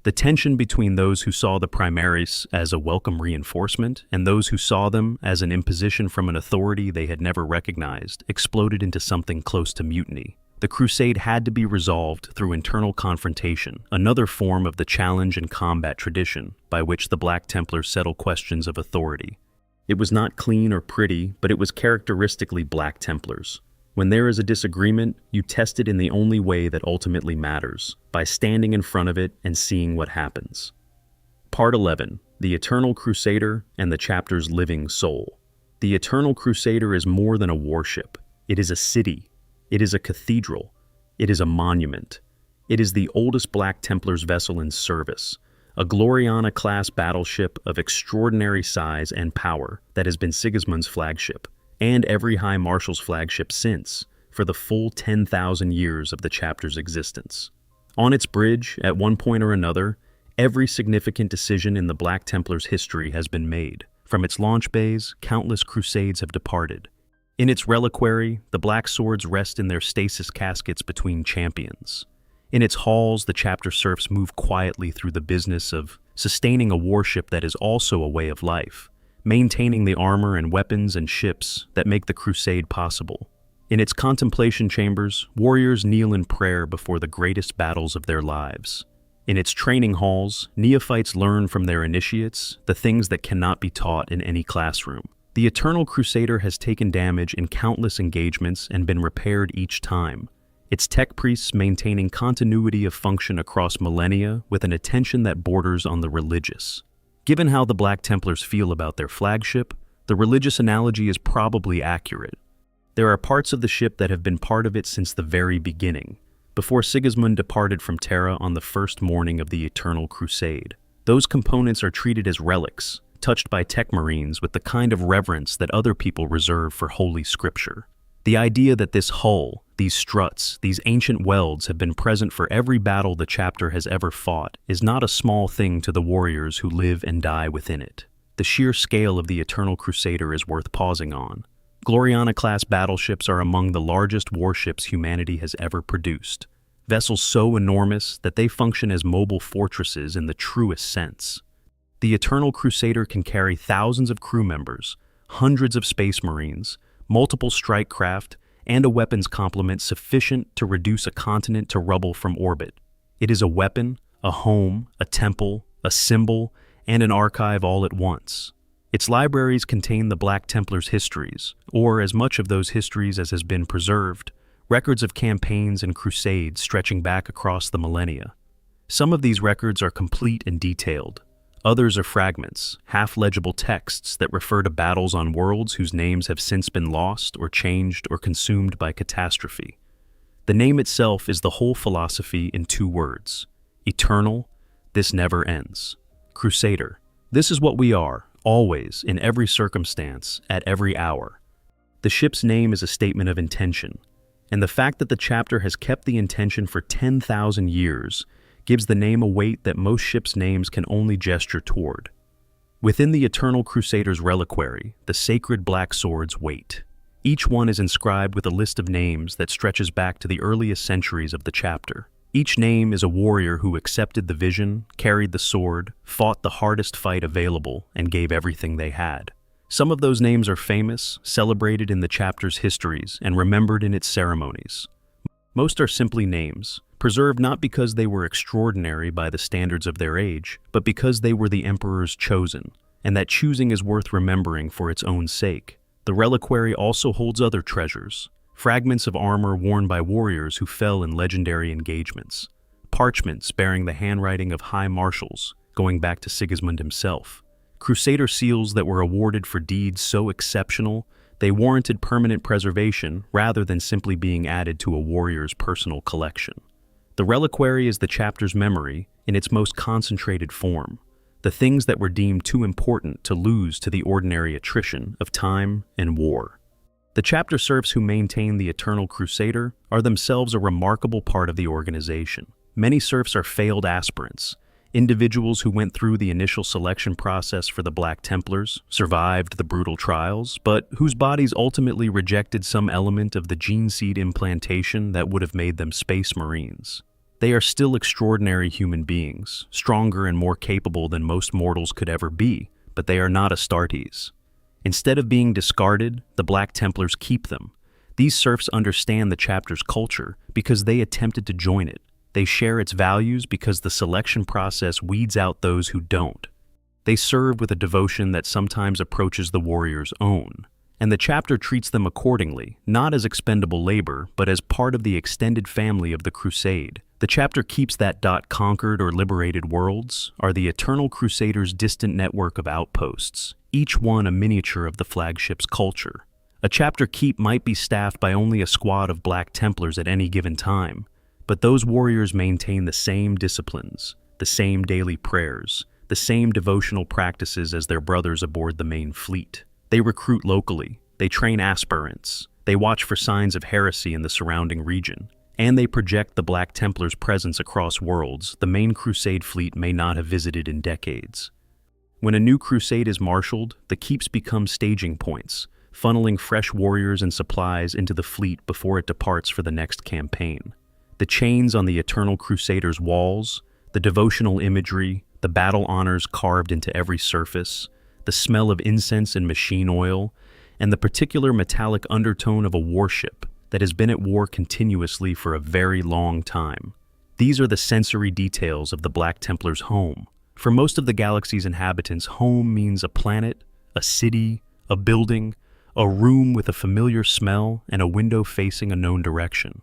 The tension between those who saw the Primaris as a welcome reinforcement and those who saw them as an imposition from an authority they had never recognized exploded into something close to mutiny. The Crusade had to be resolved through internal confrontation, another form of the challenge and combat tradition by which the Black Templars settle questions of authority. It was not clean or pretty, but it was characteristically Black Templars. When there is a disagreement, you test it in the only way that ultimately matters, by standing in front of it and seeing what happens. Part 11. The Eternal Crusader and the chapter's living soul. The Eternal Crusader is more than a warship. It is a city. It is a cathedral. It is a monument. It is the oldest Black Templars vessel in service, a Gloriana-class battleship of extraordinary size and power that has been Sigismund's flagship, and every High Marshal's flagship since, for the full 10,000 years of the chapter's existence. On its bridge, at one point or another, every significant decision in the Black Templars' history has been made. From its launch bays, countless crusades have departed. In its reliquary, the black swords rest in their stasis caskets between champions. In its halls, the chapter serfs move quietly through the business of sustaining a warship that is also a way of life, maintaining the armor and weapons and ships that make the crusade possible. In its contemplation chambers, warriors kneel in prayer before the greatest battles of their lives. In its training halls, neophytes learn from their initiates the things that cannot be taught in any classroom. The Eternal Crusader has taken damage in countless engagements and been repaired each time, its tech priests maintaining continuity of function across millennia with an attention that borders on the religious. Given how the Black Templars feel about their flagship, the religious analogy is probably accurate. There are parts of the ship that have been part of it since the very beginning, before Sigismund departed from Terra on the first morning of the Eternal Crusade. Those components are treated as relics, touched by tech marines with the kind of reverence that other people reserve for Holy Scripture. The idea that this hull, these struts, these ancient welds have been present for every battle the chapter has ever fought is not a small thing to the warriors who live and die within it. The sheer scale of the Eternal Crusader is worth pausing on. Gloriana-class battleships are among the largest warships humanity has ever produced. vessels so enormous that they function as mobile fortresses in the truest sense. The Eternal Crusader can carry thousands of crew members, hundreds of space marines, multiple strike craft, and a weapons complement sufficient to reduce a continent to rubble from orbit. It is a weapon, a home, a temple, a symbol, and an archive all at once. Its libraries contain the Black Templars' histories, or as much of those histories as has been preserved, records of campaigns and crusades stretching back across the millennia. Some of these records are complete and detailed. Others are fragments, half-legible texts that refer to battles on worlds whose names have since been lost or changed or consumed by catastrophe. The name itself is the whole philosophy in 2 words. Eternal, this never ends. Crusader, this is what we are, always, in every circumstance, at every hour. The ship's name is a statement of intention, and the fact that the chapter has kept the intention for 10,000 years gives the name a weight that most ships' names can only gesture toward. Within the Eternal Crusader's reliquary, the sacred black swords wait. Each one is inscribed with a list of names that stretches back to the earliest centuries of the chapter. Each name is a warrior who accepted the vision, carried the sword, fought the hardest fight available, and gave everything they had. Some of those names are famous, celebrated in the chapter's histories, and remembered in its ceremonies. Most are simply names, preserved not because they were extraordinary by the standards of their age, but because they were the Emperor's chosen, and that choosing is worth remembering for its own sake. The reliquary also holds other treasures, fragments of armor worn by warriors who fell in legendary engagements, parchments bearing the handwriting of high marshals, going back to Sigismund himself, Crusader seals that were awarded for deeds so exceptional they warranted permanent preservation rather than simply being added to a warrior's personal collection. The reliquary is the chapter's memory in its most concentrated form, the things that were deemed too important to lose to the ordinary attrition of time and war. The chapter serfs who maintain the Eternal Crusader are themselves a remarkable part of the organization. Many serfs are failed aspirants, individuals who went through the initial selection process for the Black Templars, survived the brutal trials, but whose bodies ultimately rejected some element of the gene seed implantation that would have made them space marines. They are still extraordinary human beings, stronger and more capable than most mortals could ever be, but they are not Astartes. Instead of being discarded, the Black Templars keep them. These serfs understand the chapter's culture because they attempted to join it. They share its values because the selection process weeds out those who don't. They serve with a devotion that sometimes approaches the warrior's own, and the chapter treats them accordingly, not as expendable labor, but as part of the extended family of the Crusade. The chapter keeps that conquered or liberated worlds are the Eternal Crusader's distant network of outposts, each one a miniature of the flagship's culture. A chapter keep might be staffed by only a squad of Black Templars at any given time, but those warriors maintain the same disciplines, the same daily prayers, the same devotional practices as their brothers aboard the main fleet. They recruit locally, they train aspirants, they watch for signs of heresy in the surrounding region, and they project the Black Templars' presence across worlds the main Crusade fleet may not have visited in decades. When a new crusade is marshaled, the keeps become staging points, funneling fresh warriors and supplies into the fleet before it departs for the next campaign. The chains on the Eternal Crusader's walls, the devotional imagery, the battle honors carved into every surface, the smell of incense and machine oil, and the particular metallic undertone of a warship that has been at war continuously for a very long time. These are the sensory details of the Black Templars' home. For most of the galaxy's inhabitants, home means a planet, a city, a building, a room with a familiar smell, and a window facing a known direction.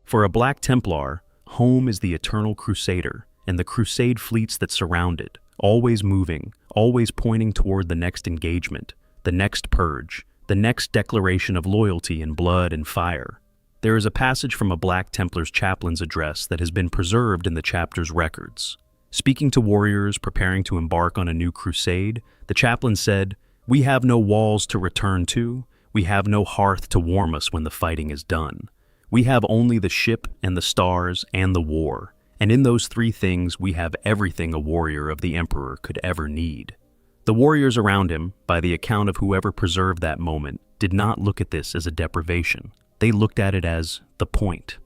For a Black Templar, home is the Eternal Crusader and the Crusade fleets that surround it, always moving, always pointing toward the next engagement, the next purge, the next declaration of loyalty in blood and fire. There is a passage from a Black Templar's chaplain's address that has been preserved in the chapter's records. Speaking to warriors preparing to embark on a new crusade, the chaplain said, "We have no walls to return to, we have no hearth to warm us when the fighting is done. We have only the ship and the stars and the war, and in those 3 things we have everything a warrior of the Emperor could ever need." The warriors around him, by the account of whoever preserved that moment, did not look at this as a deprivation. They looked at it as the point.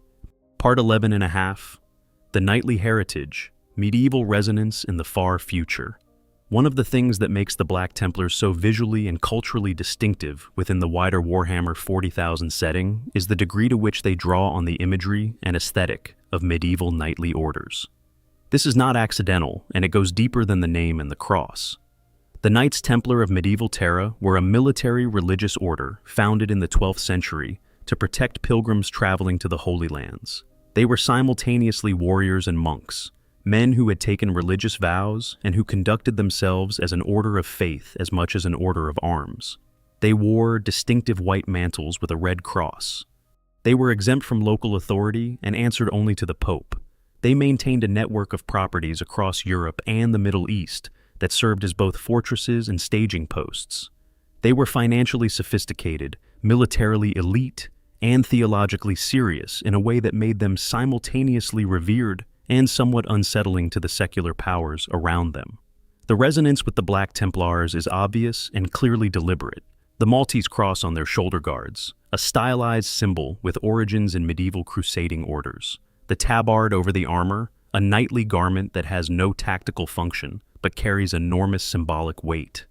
Part 11 and a half, The Knightly Heritage, Medieval Resonance in the Far Future. One of the things that makes the Black Templars so visually and culturally distinctive within the wider Warhammer 40,000 setting is the degree to which they draw on the imagery and aesthetic of medieval knightly orders. This is not accidental, and it goes deeper than the name and the cross. The Knights Templar of medieval Terra were a military religious order founded in the 12th century to protect pilgrims traveling to the Holy Lands. They were simultaneously warriors and monks, men who had taken religious vows and who conducted themselves as an order of faith as much as an order of arms. They wore distinctive white mantles with a red cross. They were exempt from local authority and answered only to the Pope. They maintained a network of properties across Europe and the Middle East that served as both fortresses and staging posts. They were financially sophisticated, militarily elite, and theologically serious in a way that made them simultaneously revered and somewhat unsettling to the secular powers around them. The resonance with the Black Templars is obvious and clearly deliberate. The Maltese cross on their shoulder guards, a stylized symbol with origins in medieval crusading orders. The tabard over the armor, a knightly garment that has no tactical function but carries enormous symbolic weight.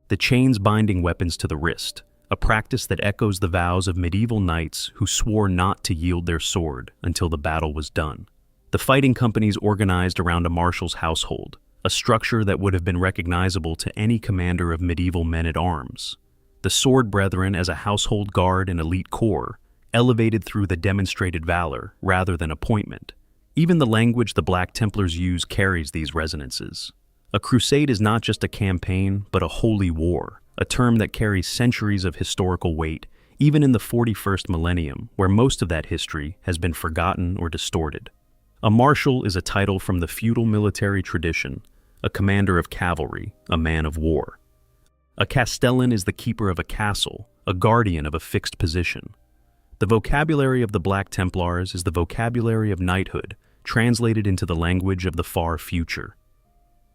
The chains binding weapons to the wrist, a practice that echoes the vows of medieval knights who swore not to yield their sword until the battle was done. The fighting companies organized around a marshal's household, a structure that would have been recognizable to any commander of medieval men-at-arms. The sword brethren as a household guard and elite corps, elevated through the demonstrated valor rather than appointment. Even the language the Black Templars use carries these resonances. A crusade is not just a campaign, but a holy war, a term that carries centuries of historical weight, even in the 41st millennium, where most of that history has been forgotten or distorted. A marshal is a title from the feudal military tradition, a commander of cavalry, a man of war. A castellan is the keeper of a castle, a guardian of a fixed position. The vocabulary of the Black Templars is the vocabulary of knighthood, translated into the language of the far future.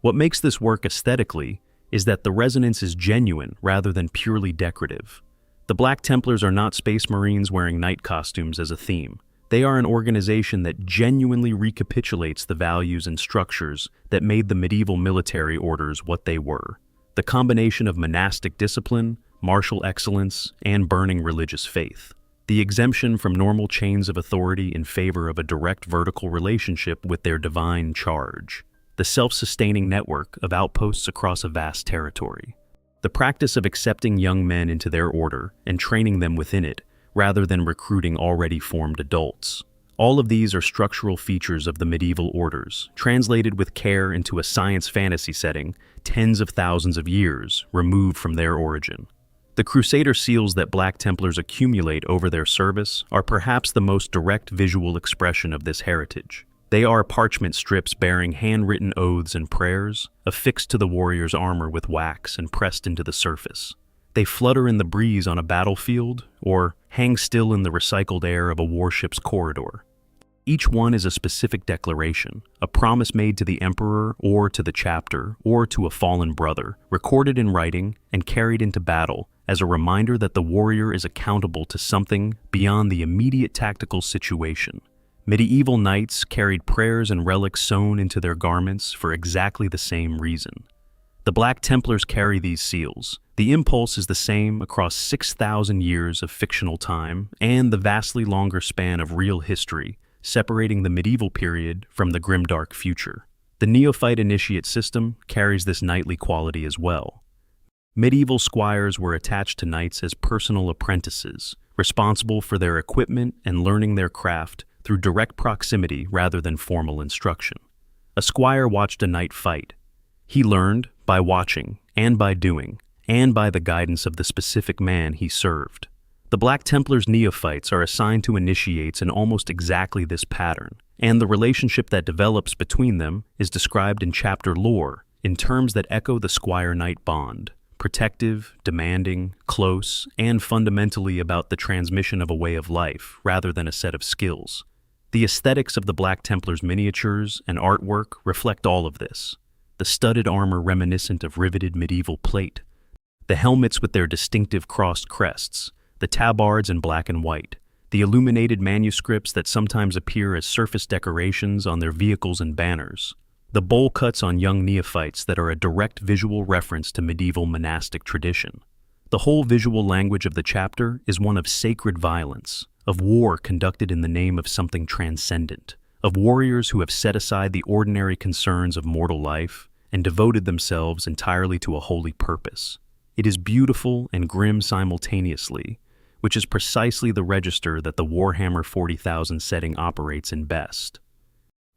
What makes this work aesthetically is that the resonance is genuine rather than purely decorative. The Black Templars are not space marines wearing knight costumes as a theme. They are an organization that genuinely recapitulates the values and structures that made the medieval military orders what they were. The combination of monastic discipline, martial excellence, and burning religious faith. The exemption from normal chains of authority in favor of a direct vertical relationship with their divine charge. The self-sustaining network of outposts across a vast territory. The practice of accepting young men into their order and training them within it, rather than recruiting already formed adults. All of these are structural features of the medieval orders, translated with care into a science fantasy setting tens of thousands of years removed from their origin. The Crusader seals that Black Templars accumulate over their service are perhaps the most direct visual expression of this heritage. They are parchment strips bearing handwritten oaths and prayers, affixed to the warrior's armor with wax and pressed into the surface. They flutter in the breeze on a battlefield, or hang still in the recycled air of a warship's corridor. Each one is a specific declaration, a promise made to the emperor or to the chapter or to a fallen brother, recorded in writing and carried into battle as a reminder that the warrior is accountable to something beyond the immediate tactical situation. Medieval knights carried prayers and relics sewn into their garments for exactly the same reason. The Black Templars carry these seals. The impulse is the same across 6,000 years of fictional time and the vastly longer span of real history, separating the medieval period from the grimdark future. The neophyte initiate system carries this knightly quality as well. Medieval squires were attached to knights as personal apprentices, responsible for their equipment and learning their craft through direct proximity rather than formal instruction. A squire watched a knight fight. He learned by watching and by doing, and by the guidance of the specific man he served. The Black Templars' neophytes are assigned to initiates in almost exactly this pattern, and the relationship that develops between them is described in chapter lore in terms that echo the squire-knight bond, protective, demanding, close, and fundamentally about the transmission of a way of life rather than a set of skills. The aesthetics of the Black Templars' miniatures and artwork reflect all of this. The studded armor reminiscent of riveted medieval plate, the helmets with their distinctive crossed crests, the tabards in black and white, the illuminated manuscripts that sometimes appear as surface decorations on their vehicles and banners, the bowl cuts on young neophytes that are a direct visual reference to medieval monastic tradition. The whole visual language of the chapter is one of sacred violence, of war conducted in the name of something transcendent, of warriors who have set aside the ordinary concerns of mortal life and devoted themselves entirely to a holy purpose. It is beautiful and grim simultaneously, which is precisely the register that the Warhammer 40,000 setting operates in best.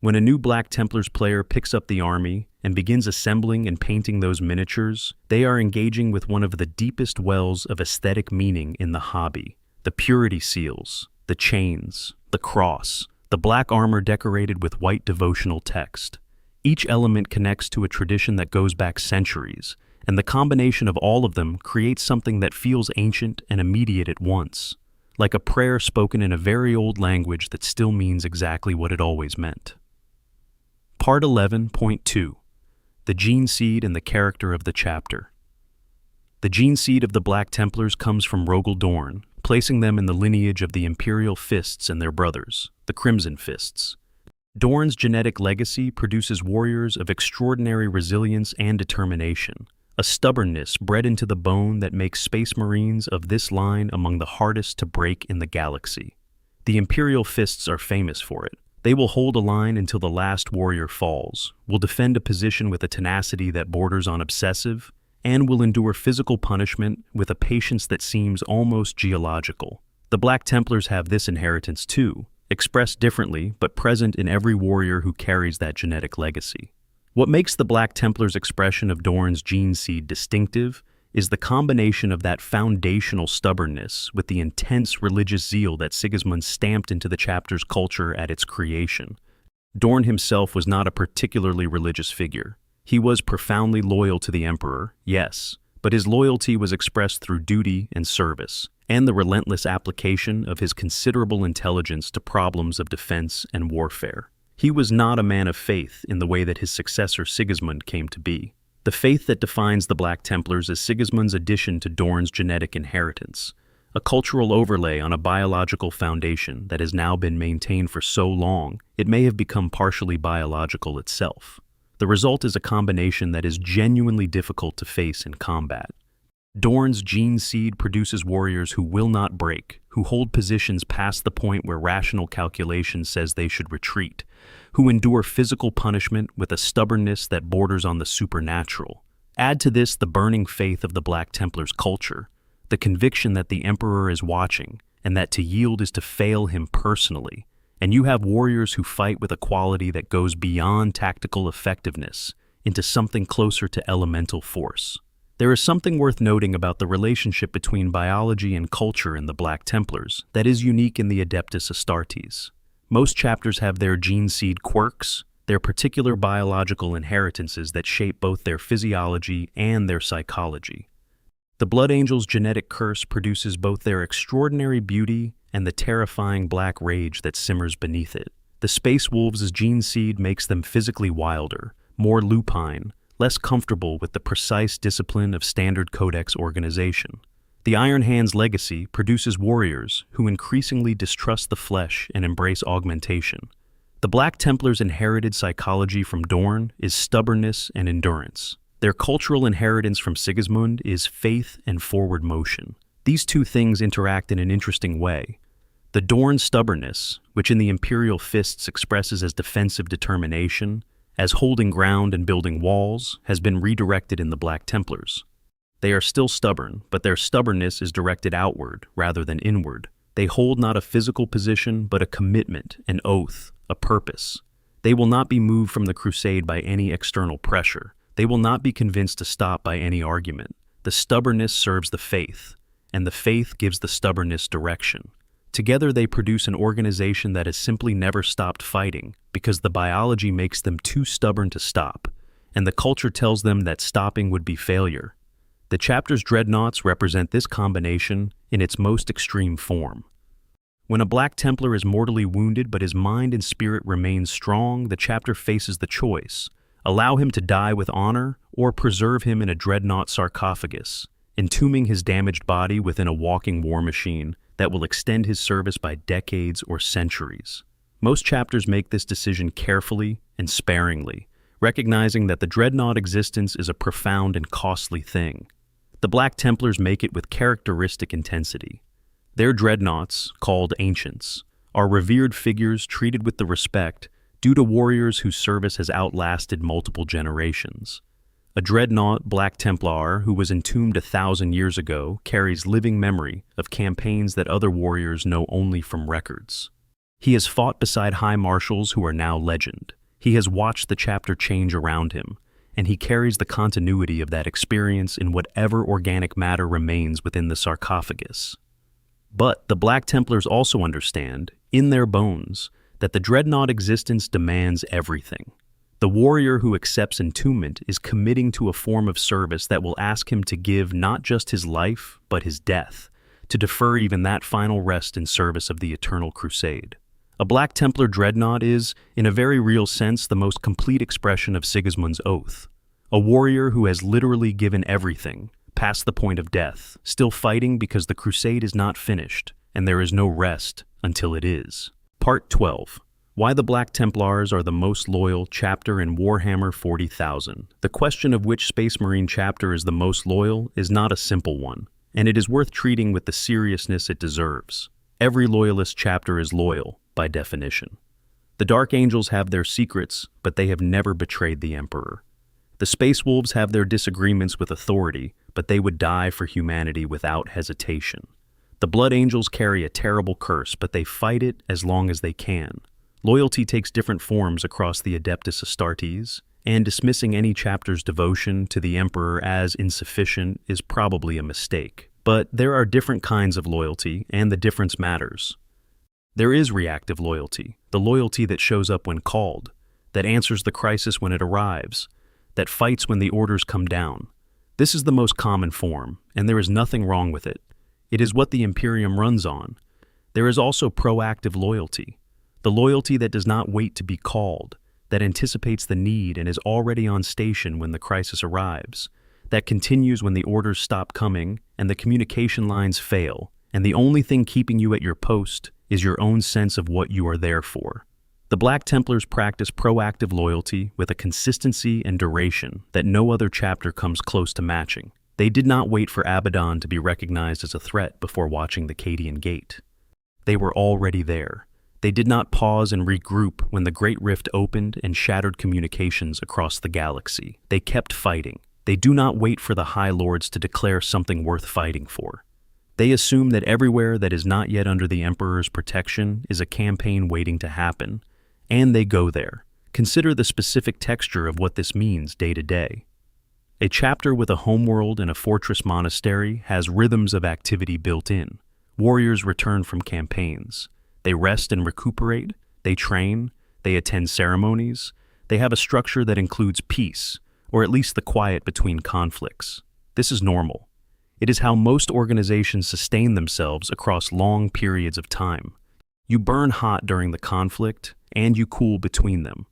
When a new Black Templars player picks up the army and begins assembling and painting those miniatures, they are engaging with one of the deepest wells of aesthetic meaning in the hobby. The purity seals, the chains, the cross, the black armor decorated with white devotional text. Each element connects to a tradition that goes back centuries, and the combination of all of them creates something that feels ancient and immediate at once, like a prayer spoken in a very old language that still means exactly what it always meant. Part 11.2. The Gene Seed and the Character of the Chapter. The gene seed of the Black Templars comes from Rogel Dorn, placing them in the lineage of the Imperial Fists and their brothers, the Crimson Fists. Dorn's genetic legacy produces warriors of extraordinary resilience and determination, a stubbornness bred into the bone that makes Space Marines of this line among the hardest to break in the galaxy. The Imperial Fists are famous for it. They will hold a line until the last warrior falls, will defend a position with a tenacity that borders on obsessive, and will endure physical punishment with a patience that seems almost geological. The Black Templars have this inheritance too, expressed differently but present in every warrior who carries that genetic legacy. What makes the Black Templars' expression of Dorn's gene seed distinctive is the combination of that foundational stubbornness with the intense religious zeal that Sigismund stamped into the chapter's culture at its creation. Dorn himself was not a particularly religious figure. He was profoundly loyal to the Emperor, yes, but his loyalty was expressed through duty and service, and the relentless application of his considerable intelligence to problems of defense and warfare. He was not a man of faith in the way that his successor Sigismund came to be. The faith that defines the Black Templars is Sigismund's addition to Dorn's genetic inheritance, a cultural overlay on a biological foundation that has now been maintained for so long it may have become partially biological itself. The result is a combination that is genuinely difficult to face in combat. Dorn's gene seed produces warriors who will not break, who hold positions past the point where rational calculation says they should retreat, who endure physical punishment with a stubbornness that borders on the supernatural. Add to this the burning faith of the Black Templars' culture, the conviction that the Emperor is watching, and that to yield is to fail him personally, and you have warriors who fight with a quality that goes beyond tactical effectiveness into something closer to elemental force. There is something worth noting about the relationship between biology and culture in the Black Templars that is unique in the Adeptus Astartes. Most chapters have their gene seed quirks, their particular biological inheritances that shape both their physiology and their psychology. The Blood Angel's genetic curse produces both their extraordinary beauty and the terrifying black rage that simmers beneath it. The Space Wolves' gene seed makes them physically wilder, more lupine, less comfortable with the precise discipline of standard codex organization. The Iron Hand's legacy produces warriors who increasingly distrust the flesh and embrace augmentation. The Black Templars' inherited psychology from Dorn is stubbornness and endurance. Their cultural inheritance from Sigismund is faith and forward motion. These two things interact in an interesting way. The Dorn stubbornness, which in the Imperial Fists expresses as defensive determination, as holding ground and building walls, has been redirected in the Black Templars. They are still stubborn, but their stubbornness is directed outward rather than inward. They hold not a physical position, but a commitment, an oath, a purpose. They will not be moved from the crusade by any external pressure. They will not be convinced to stop by any argument. The stubbornness serves the faith, and the faith gives the stubbornness direction. Together they produce an organization that has simply never stopped fighting because the biology makes them too stubborn to stop, and the culture tells them that stopping would be failure. The chapter's dreadnoughts represent this combination in its most extreme form. When a Black Templar is mortally wounded but his mind and spirit remain strong, the chapter faces the choice: allow him to die with honor or preserve him in a dreadnought sarcophagus. Entombing his damaged body within a walking war machine, that will extend his service by decades or centuries. Most chapters make this decision carefully and sparingly, recognizing that the dreadnought existence is a profound and costly thing. The Black Templars make it with characteristic intensity. Their dreadnoughts, called ancients, are revered figures treated with the respect due to warriors whose service has outlasted multiple generations. A dreadnought Black Templar who was entombed 1,000 years ago carries living memory of campaigns that other warriors know only from records. He has fought beside high marshals who are now legend. He has watched the chapter change around him, and he carries the continuity of that experience in whatever organic matter remains within the sarcophagus. But the Black Templars also understand, in their bones, that the dreadnought existence demands everything. The warrior who accepts entombment is committing to a form of service that will ask him to give not just his life, but his death, to defer even that final rest in service of the eternal crusade. A Black Templar dreadnought is, in a very real sense, the most complete expression of Sigismund's oath. A warrior who has literally given everything, past the point of death, still fighting because the crusade is not finished, and there is no rest until it is. Part 12. Why the Black Templars are the most loyal chapter in Warhammer 40,000. The question of which Space Marine chapter is the most loyal is not a simple one, and it is worth treating with the seriousness it deserves. Every loyalist chapter is loyal, by definition. The Dark Angels have their secrets, but they have never betrayed the Emperor. The Space Wolves have their disagreements with authority, but they would die for humanity without hesitation. The Blood Angels carry a terrible curse, but they fight it as long as they can. Loyalty takes different forms across the Adeptus Astartes, and dismissing any chapter's devotion to the Emperor as insufficient is probably a mistake. But there are different kinds of loyalty, and the difference matters. There is reactive loyalty, the loyalty that shows up when called, that answers the crisis when it arrives, that fights when the orders come down. This is the most common form, and there is nothing wrong with it. It is what the Imperium runs on. There is also proactive loyalty, the loyalty that does not wait to be called, that anticipates the need and is already on station when the crisis arrives, that continues when the orders stop coming and the communication lines fail, and the only thing keeping you at your post is your own sense of what you are there for. The Black Templars practice proactive loyalty with a consistency and duration that no other chapter comes close to matching. They did not wait for Abaddon to be recognized as a threat before watching the Cadian Gate. They were already there. They did not pause and regroup when the Great Rift opened and shattered communications across the galaxy. They kept fighting. They do not wait for the High Lords to declare something worth fighting for. They assume that everywhere that is not yet under the Emperor's protection is a campaign waiting to happen, and they go there. Consider the specific texture of what this means day to day. A chapter with a homeworld and a fortress monastery has rhythms of activity built in. Warriors return from campaigns. They rest and recuperate, they train, they attend ceremonies. They have a structure that includes peace, or at least the quiet between conflicts. This is normal. It is how most organizations sustain themselves across long periods of time. You burn hot during the conflict, and you cool between them.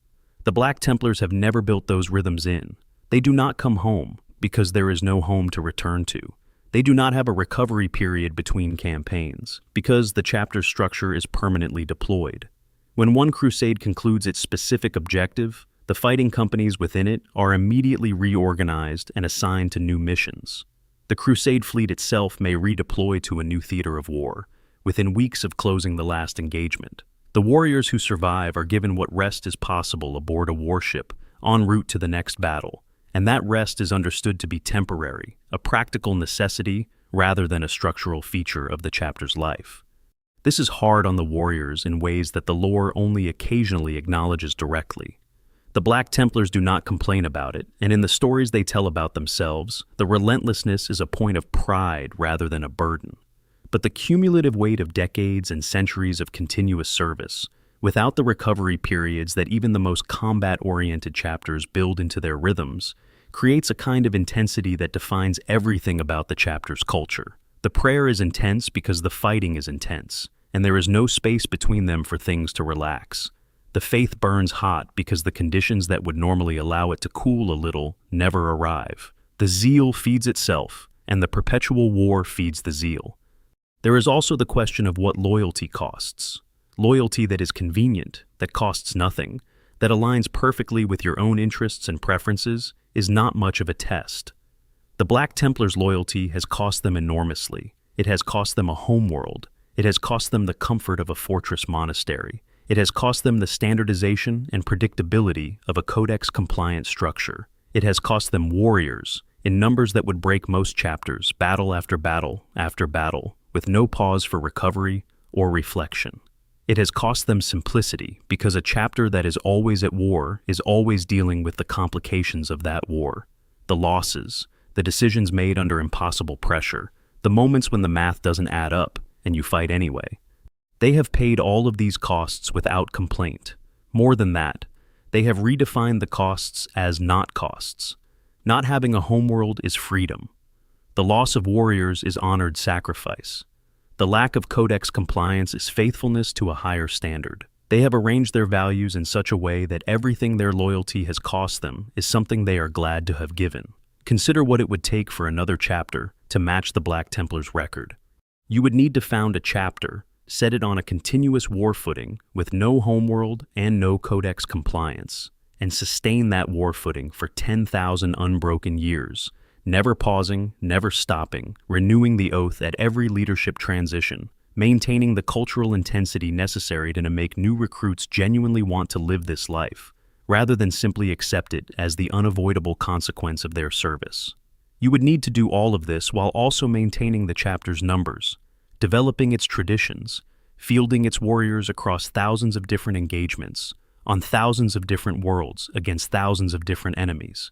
The Black Templars have never built those rhythms in. They do not come home, because there is no home to return to. They do not have a recovery period between campaigns, because the chapter structure is permanently deployed. When one crusade concludes its specific objective, the fighting companies within it are immediately reorganized and assigned to new missions. The crusade fleet itself may redeploy to a new theater of war, within weeks of closing the last engagement. The warriors who survive are given what rest is possible aboard a warship en route to the next battle, and that rest is understood to be temporary, a practical necessity rather than a structural feature of the chapter's life. This is hard on the warriors in ways that the lore only occasionally acknowledges directly. The Black Templars do not complain about it, and in the stories they tell about themselves, the relentlessness is a point of pride rather than a burden. But the cumulative weight of decades and centuries of continuous service, without the recovery periods that even the most combat-oriented chapters build into their rhythms, creates a kind of intensity that defines everything about the chapter's culture. The prayer is intense because the fighting is intense, and there is no space between them for things to relax. The faith burns hot because the conditions that would normally allow it to cool a little never arrive. The zeal feeds itself, and the perpetual war feeds the zeal. There is also the question of what loyalty costs. Loyalty that is convenient, that costs nothing, that aligns perfectly with your own interests and preferences is not much of a test. The Black Templars' loyalty has cost them enormously. It has cost them a homeworld. It has cost them the comfort of a fortress monastery. It has cost them the standardization and predictability of a codex-compliant structure. It has cost them warriors, in numbers that would break most chapters, battle after battle after battle, with no pause for recovery or reflection. It has cost them simplicity, because a chapter that is always at war is always dealing with the complications of that war. The losses, the decisions made under impossible pressure, the moments when the math doesn't add up and you fight anyway. They have paid all of these costs without complaint. More than that, they have redefined the costs as not costs. Not having a homeworld is freedom. The loss of warriors is honored sacrifice. The lack of codex compliance is faithfulness to a higher standard. They have arranged their values in such a way that everything their loyalty has cost them is something they are glad to have given. Consider what it would take for another chapter to match the Black Templars' record. You would need to found a chapter, set it on a continuous war footing with no homeworld and no codex compliance, and sustain that war footing for 10,000 unbroken years, never pausing, never stopping, renewing the oath at every leadership transition, maintaining the cultural intensity necessary to make new recruits genuinely want to live this life, rather than simply accept it as the unavoidable consequence of their service. You would need to do all of this while also maintaining the chapter's numbers, developing its traditions, fielding its warriors across thousands of different engagements, on thousands of different worlds against thousands of different enemies.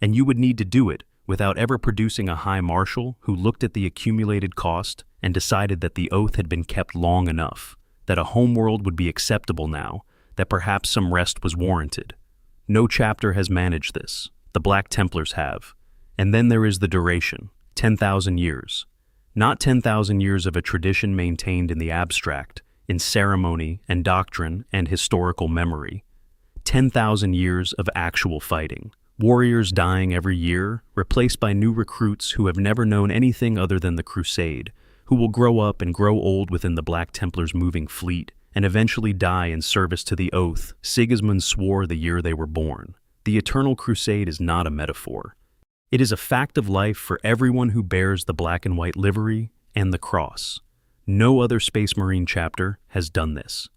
And you would need to do it without ever producing a high marshal who looked at the accumulated cost and decided that the oath had been kept long enough, that a homeworld would be acceptable now, that perhaps some rest was warranted. No chapter has managed this. The Black Templars have. And then there is the duration, 10,000 years. Not 10,000 years of a tradition maintained in the abstract, in ceremony and doctrine and historical memory. 10,000 years of actual fighting. Warriors dying every year, replaced by new recruits who have never known anything other than the Crusade, who will grow up and grow old within the Black Templars' moving fleet, and eventually die in service to the oath Sigismund swore the year they were born. The eternal crusade is not a metaphor. It is a fact of life for everyone who bears the black and white livery and the cross. No other Space Marine chapter has done this.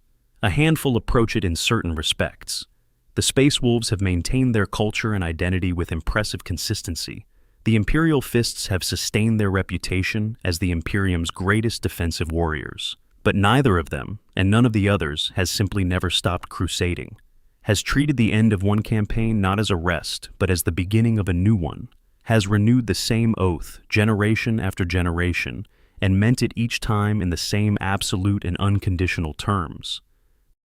A handful approach it in certain respects. The Space Wolves have maintained their culture and identity with impressive consistency. The Imperial Fists have sustained their reputation as the Imperium's greatest defensive warriors. But neither of them, and none of the others, has simply never stopped crusading, has treated the end of one campaign not as a rest, but as the beginning of a new one, has renewed the same oath generation after generation, and meant it each time in the same absolute and unconditional terms.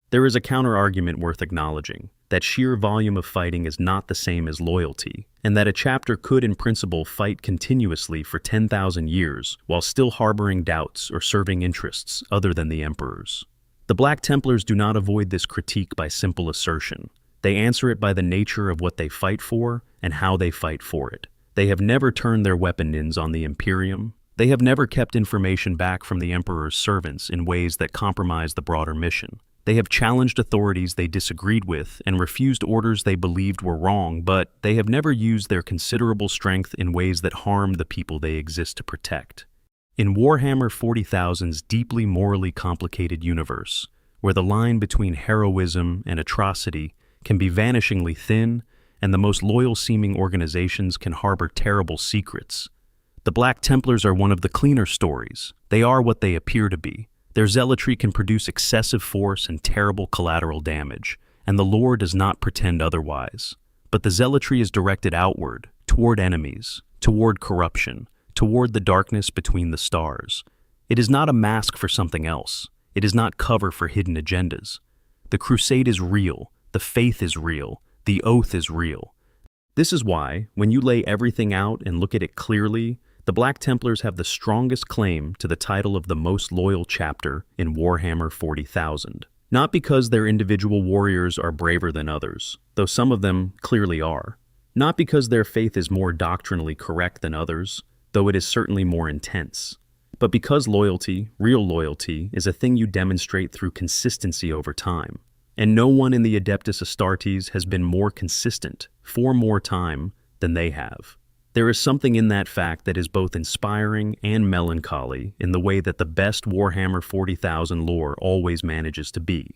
There is a counter-argument worth acknowledging, that sheer volume of fighting is not the same as loyalty, and that a chapter could in principle fight continuously for 10,000 years while still harboring doubts or serving interests other than the Emperor's. The Black Templars do not avoid this critique by simple assertion. They answer it by the nature of what they fight for and how they fight for it. They have never turned their weapons on the Imperium. They have never kept information back from the Emperor's servants in ways that compromise the broader mission. They have challenged authorities they disagreed with and refused orders they believed were wrong, but they have never used their considerable strength in ways that harmed the people they exist to protect. In Warhammer 40,000's deeply morally complicated universe, where the line between heroism and atrocity can be vanishingly thin, and the most loyal-seeming organizations can harbor terrible secrets, the Black Templars are one of the cleaner stories. They are what they appear to be. Their zealotry can produce excessive force and terrible collateral damage, and the lore does not pretend otherwise. But the zealotry is directed outward, toward enemies, toward corruption, toward the darkness between the stars. It is not a mask for something else. It is not cover for hidden agendas. The crusade is real, the faith is real, the oath is real. This is why, when you lay everything out and look at it clearly, the Black Templars have the strongest claim to the title of the most loyal chapter in Warhammer 40,000. Not because their individual warriors are braver than others, though some of them clearly are. Not because their faith is more doctrinally correct than others, though it is certainly more intense. but because loyalty, real loyalty, is a thing you demonstrate through consistency over time. And no one in the Adeptus Astartes has been more consistent for more time than they have. There is something in that fact that is both inspiring and melancholy in the way that the best Warhammer 40,000 lore always manages to be.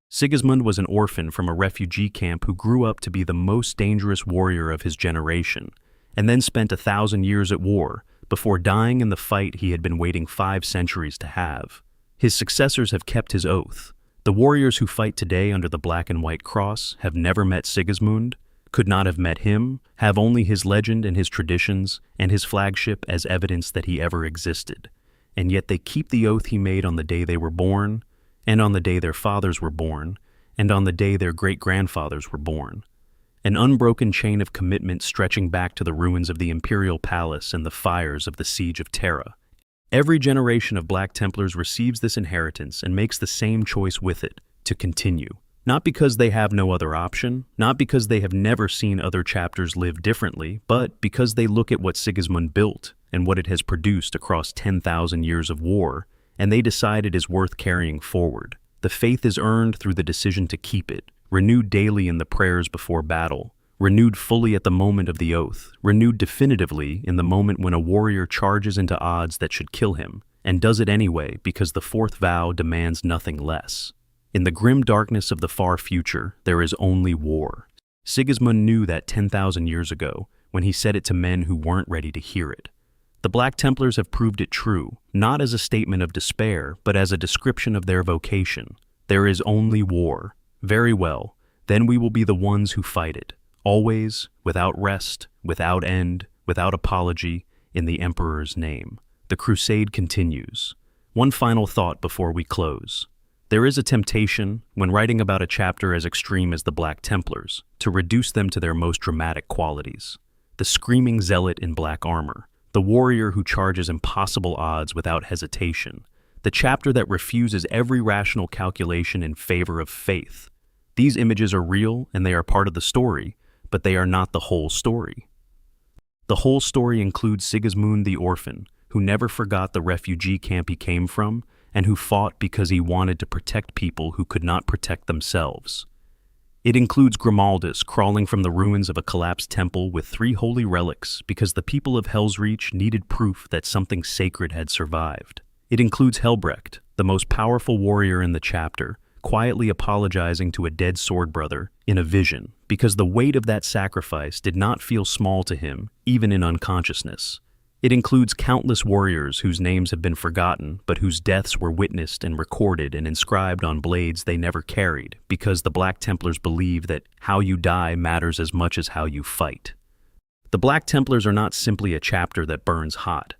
Sigismund was an orphan from a refugee camp who grew up to be the most dangerous warrior of his generation, and then spent 1,000 years at war before dying in the fight he had been waiting 5 centuries to have. His successors have kept his oath. The warriors who fight today under the black and white cross have never met Sigismund, could not have met him, have only his legend and his traditions and his flagship as evidence that he ever existed. And yet they keep the oath he made on the day they were born, and on the day their fathers were born, and on the day their great-grandfathers were born. An unbroken chain of commitment stretching back to the ruins of the Imperial Palace and the fires of the Siege of Terra. Every generation of Black Templars receives this inheritance and makes the same choice with it, to continue. Not because they have no other option, not because they have never seen other chapters live differently, but because they look at what Sigismund built and what it has produced across 10,000 years of war, and they decide it is worth carrying forward. The faith is earned through the decision to keep it, renewed daily in the prayers before battle, renewed fully at the moment of the oath, renewed definitively in the moment when a warrior charges into odds that should kill him, and does it anyway because the fourth vow demands nothing less. In the grim darkness of the far future, there is only war. Sigismund knew that 10,000 years ago, when he said it to men who weren't ready to hear it. The Black Templars have proved it true, not as a statement of despair, but as a description of their vocation. There is only war. Very well, then we will be the ones who fight it, always, without rest, without end, without apology, in the Emperor's name. The crusade continues. One final thought before we close. There is a temptation, when writing about a chapter as extreme as the Black Templars, to reduce them to their most dramatic qualities. The screaming zealot in black armor, the warrior who charges impossible odds without hesitation, the chapter that refuses every rational calculation in favor of faith. These images are real and they are part of the story, but they are not the whole story. The whole story includes Sigismund the orphan, who never forgot the refugee camp he came from, and who fought because he wanted to protect people who could not protect themselves. It includes Grimaldus crawling from the ruins of a collapsed temple with 3 holy relics because the people of Hell's Reach needed proof that something sacred had survived. It includes Helbrecht, the most powerful warrior in the chapter, quietly apologizing to a dead sword brother in a vision because the weight of that sacrifice did not feel small to him, even in unconsciousness. It includes countless warriors whose names have been forgotten, but whose deaths were witnessed and recorded and inscribed on blades they never carried, because the Black Templars believe that how you die matters as much as how you fight. The Black Templars are not simply a chapter that burns hot.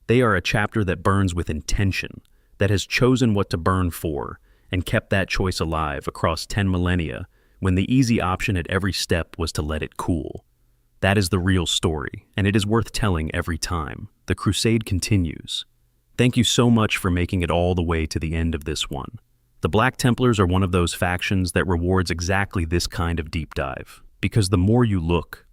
They are a chapter that burns with intention, that has chosen what to burn for, and kept that choice alive across 10 millennia, when the easy option at every step was to let it cool. That is the real story, and it is worth telling every time. The crusade continues. Thank you so much for making it all the way to the end of this one. The Black Templars are one of those factions that rewards exactly this kind of deep dive, because the more you look,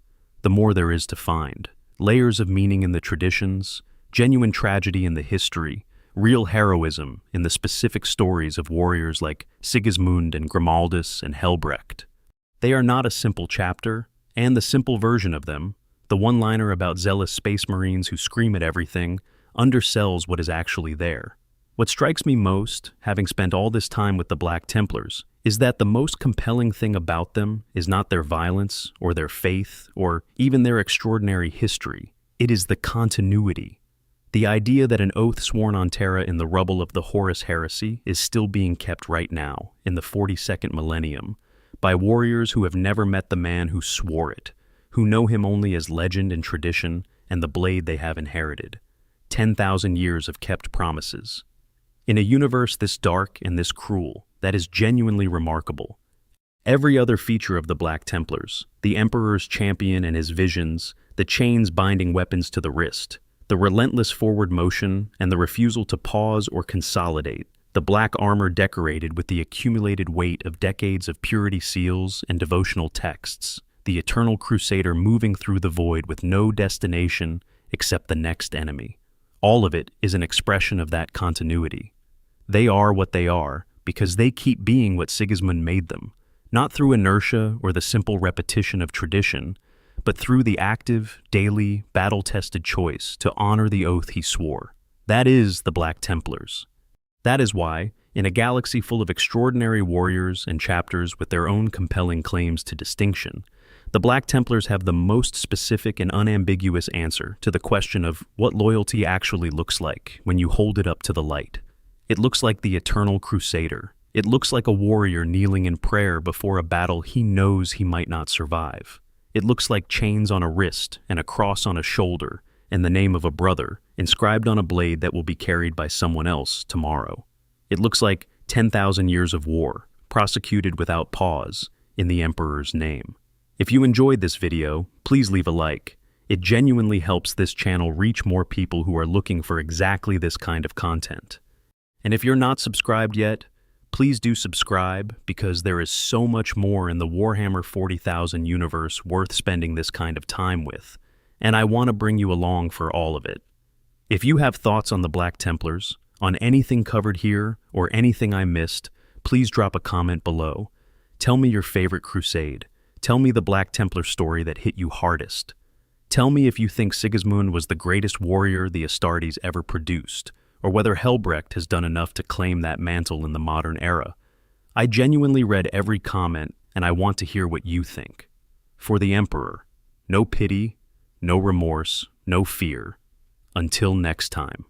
the more there is to find. Layers of meaning in the traditions, genuine tragedy in the history, real heroism in the specific stories of warriors like Sigismund and Grimaldus and Helbrecht. They are not a simple chapter, and the simple version of them, the one-liner about zealous space marines who scream at everything, undersells what is actually there. What strikes me most, having spent all this time with the Black Templars, is that the most compelling thing about them is not their violence, or their faith, or even their extraordinary history. It is the continuity. The idea that an oath sworn on Terra in the rubble of the Horus heresy is still being kept right now, in the 42nd millennium, by warriors who have never met the man who swore it, who know him only as legend and tradition and the blade they have inherited. 10,000 years of kept promises. In a universe this dark and this cruel, that is genuinely remarkable. Every other feature of the Black Templars, the Emperor's champion and his visions, the chains binding weapons to the wrist, the relentless forward motion and the refusal to pause or consolidate, the black armor decorated with the accumulated weight of decades of purity seals and devotional texts, the eternal crusader moving through the void with no destination except the next enemy. All of it is an expression of that continuity. They are what they are because they keep being what Sigismund made them, not through inertia or the simple repetition of tradition, but through the active, daily, battle-tested choice to honor the oath he swore. That is the Black Templars. That is why, in a galaxy full of extraordinary warriors and chapters with their own compelling claims to distinction, the Black Templars have the most specific and unambiguous answer to the question of what loyalty actually looks like when you hold it up to the light. It looks like the eternal crusader. It looks like a warrior kneeling in prayer before a battle he knows he might not survive. It looks like chains on a wrist and a cross on a shoulder and the name of a brother inscribed on a blade that will be carried by someone else tomorrow. It looks like 10,000 years of war, prosecuted without pause, in the Emperor's name. If you enjoyed this video, please leave a like. It genuinely helps this channel reach more people who are looking for exactly this kind of content. And if you're not subscribed yet, please do subscribe because there is so much more in the Warhammer 40,000 universe worth spending this kind of time with, and I want to bring you along for all of it. If you have thoughts on the Black Templars, on anything covered here, or anything I missed, please drop a comment below. Tell me your favorite crusade. Tell me the Black Templar story that hit you hardest. Tell me if you think Sigismund was the greatest warrior the Astartes ever produced, or whether Helbrecht has done enough to claim that mantle in the modern era. I genuinely read every comment, and I want to hear what you think. For the Emperor, no pity, no remorse, no fear. Until next time.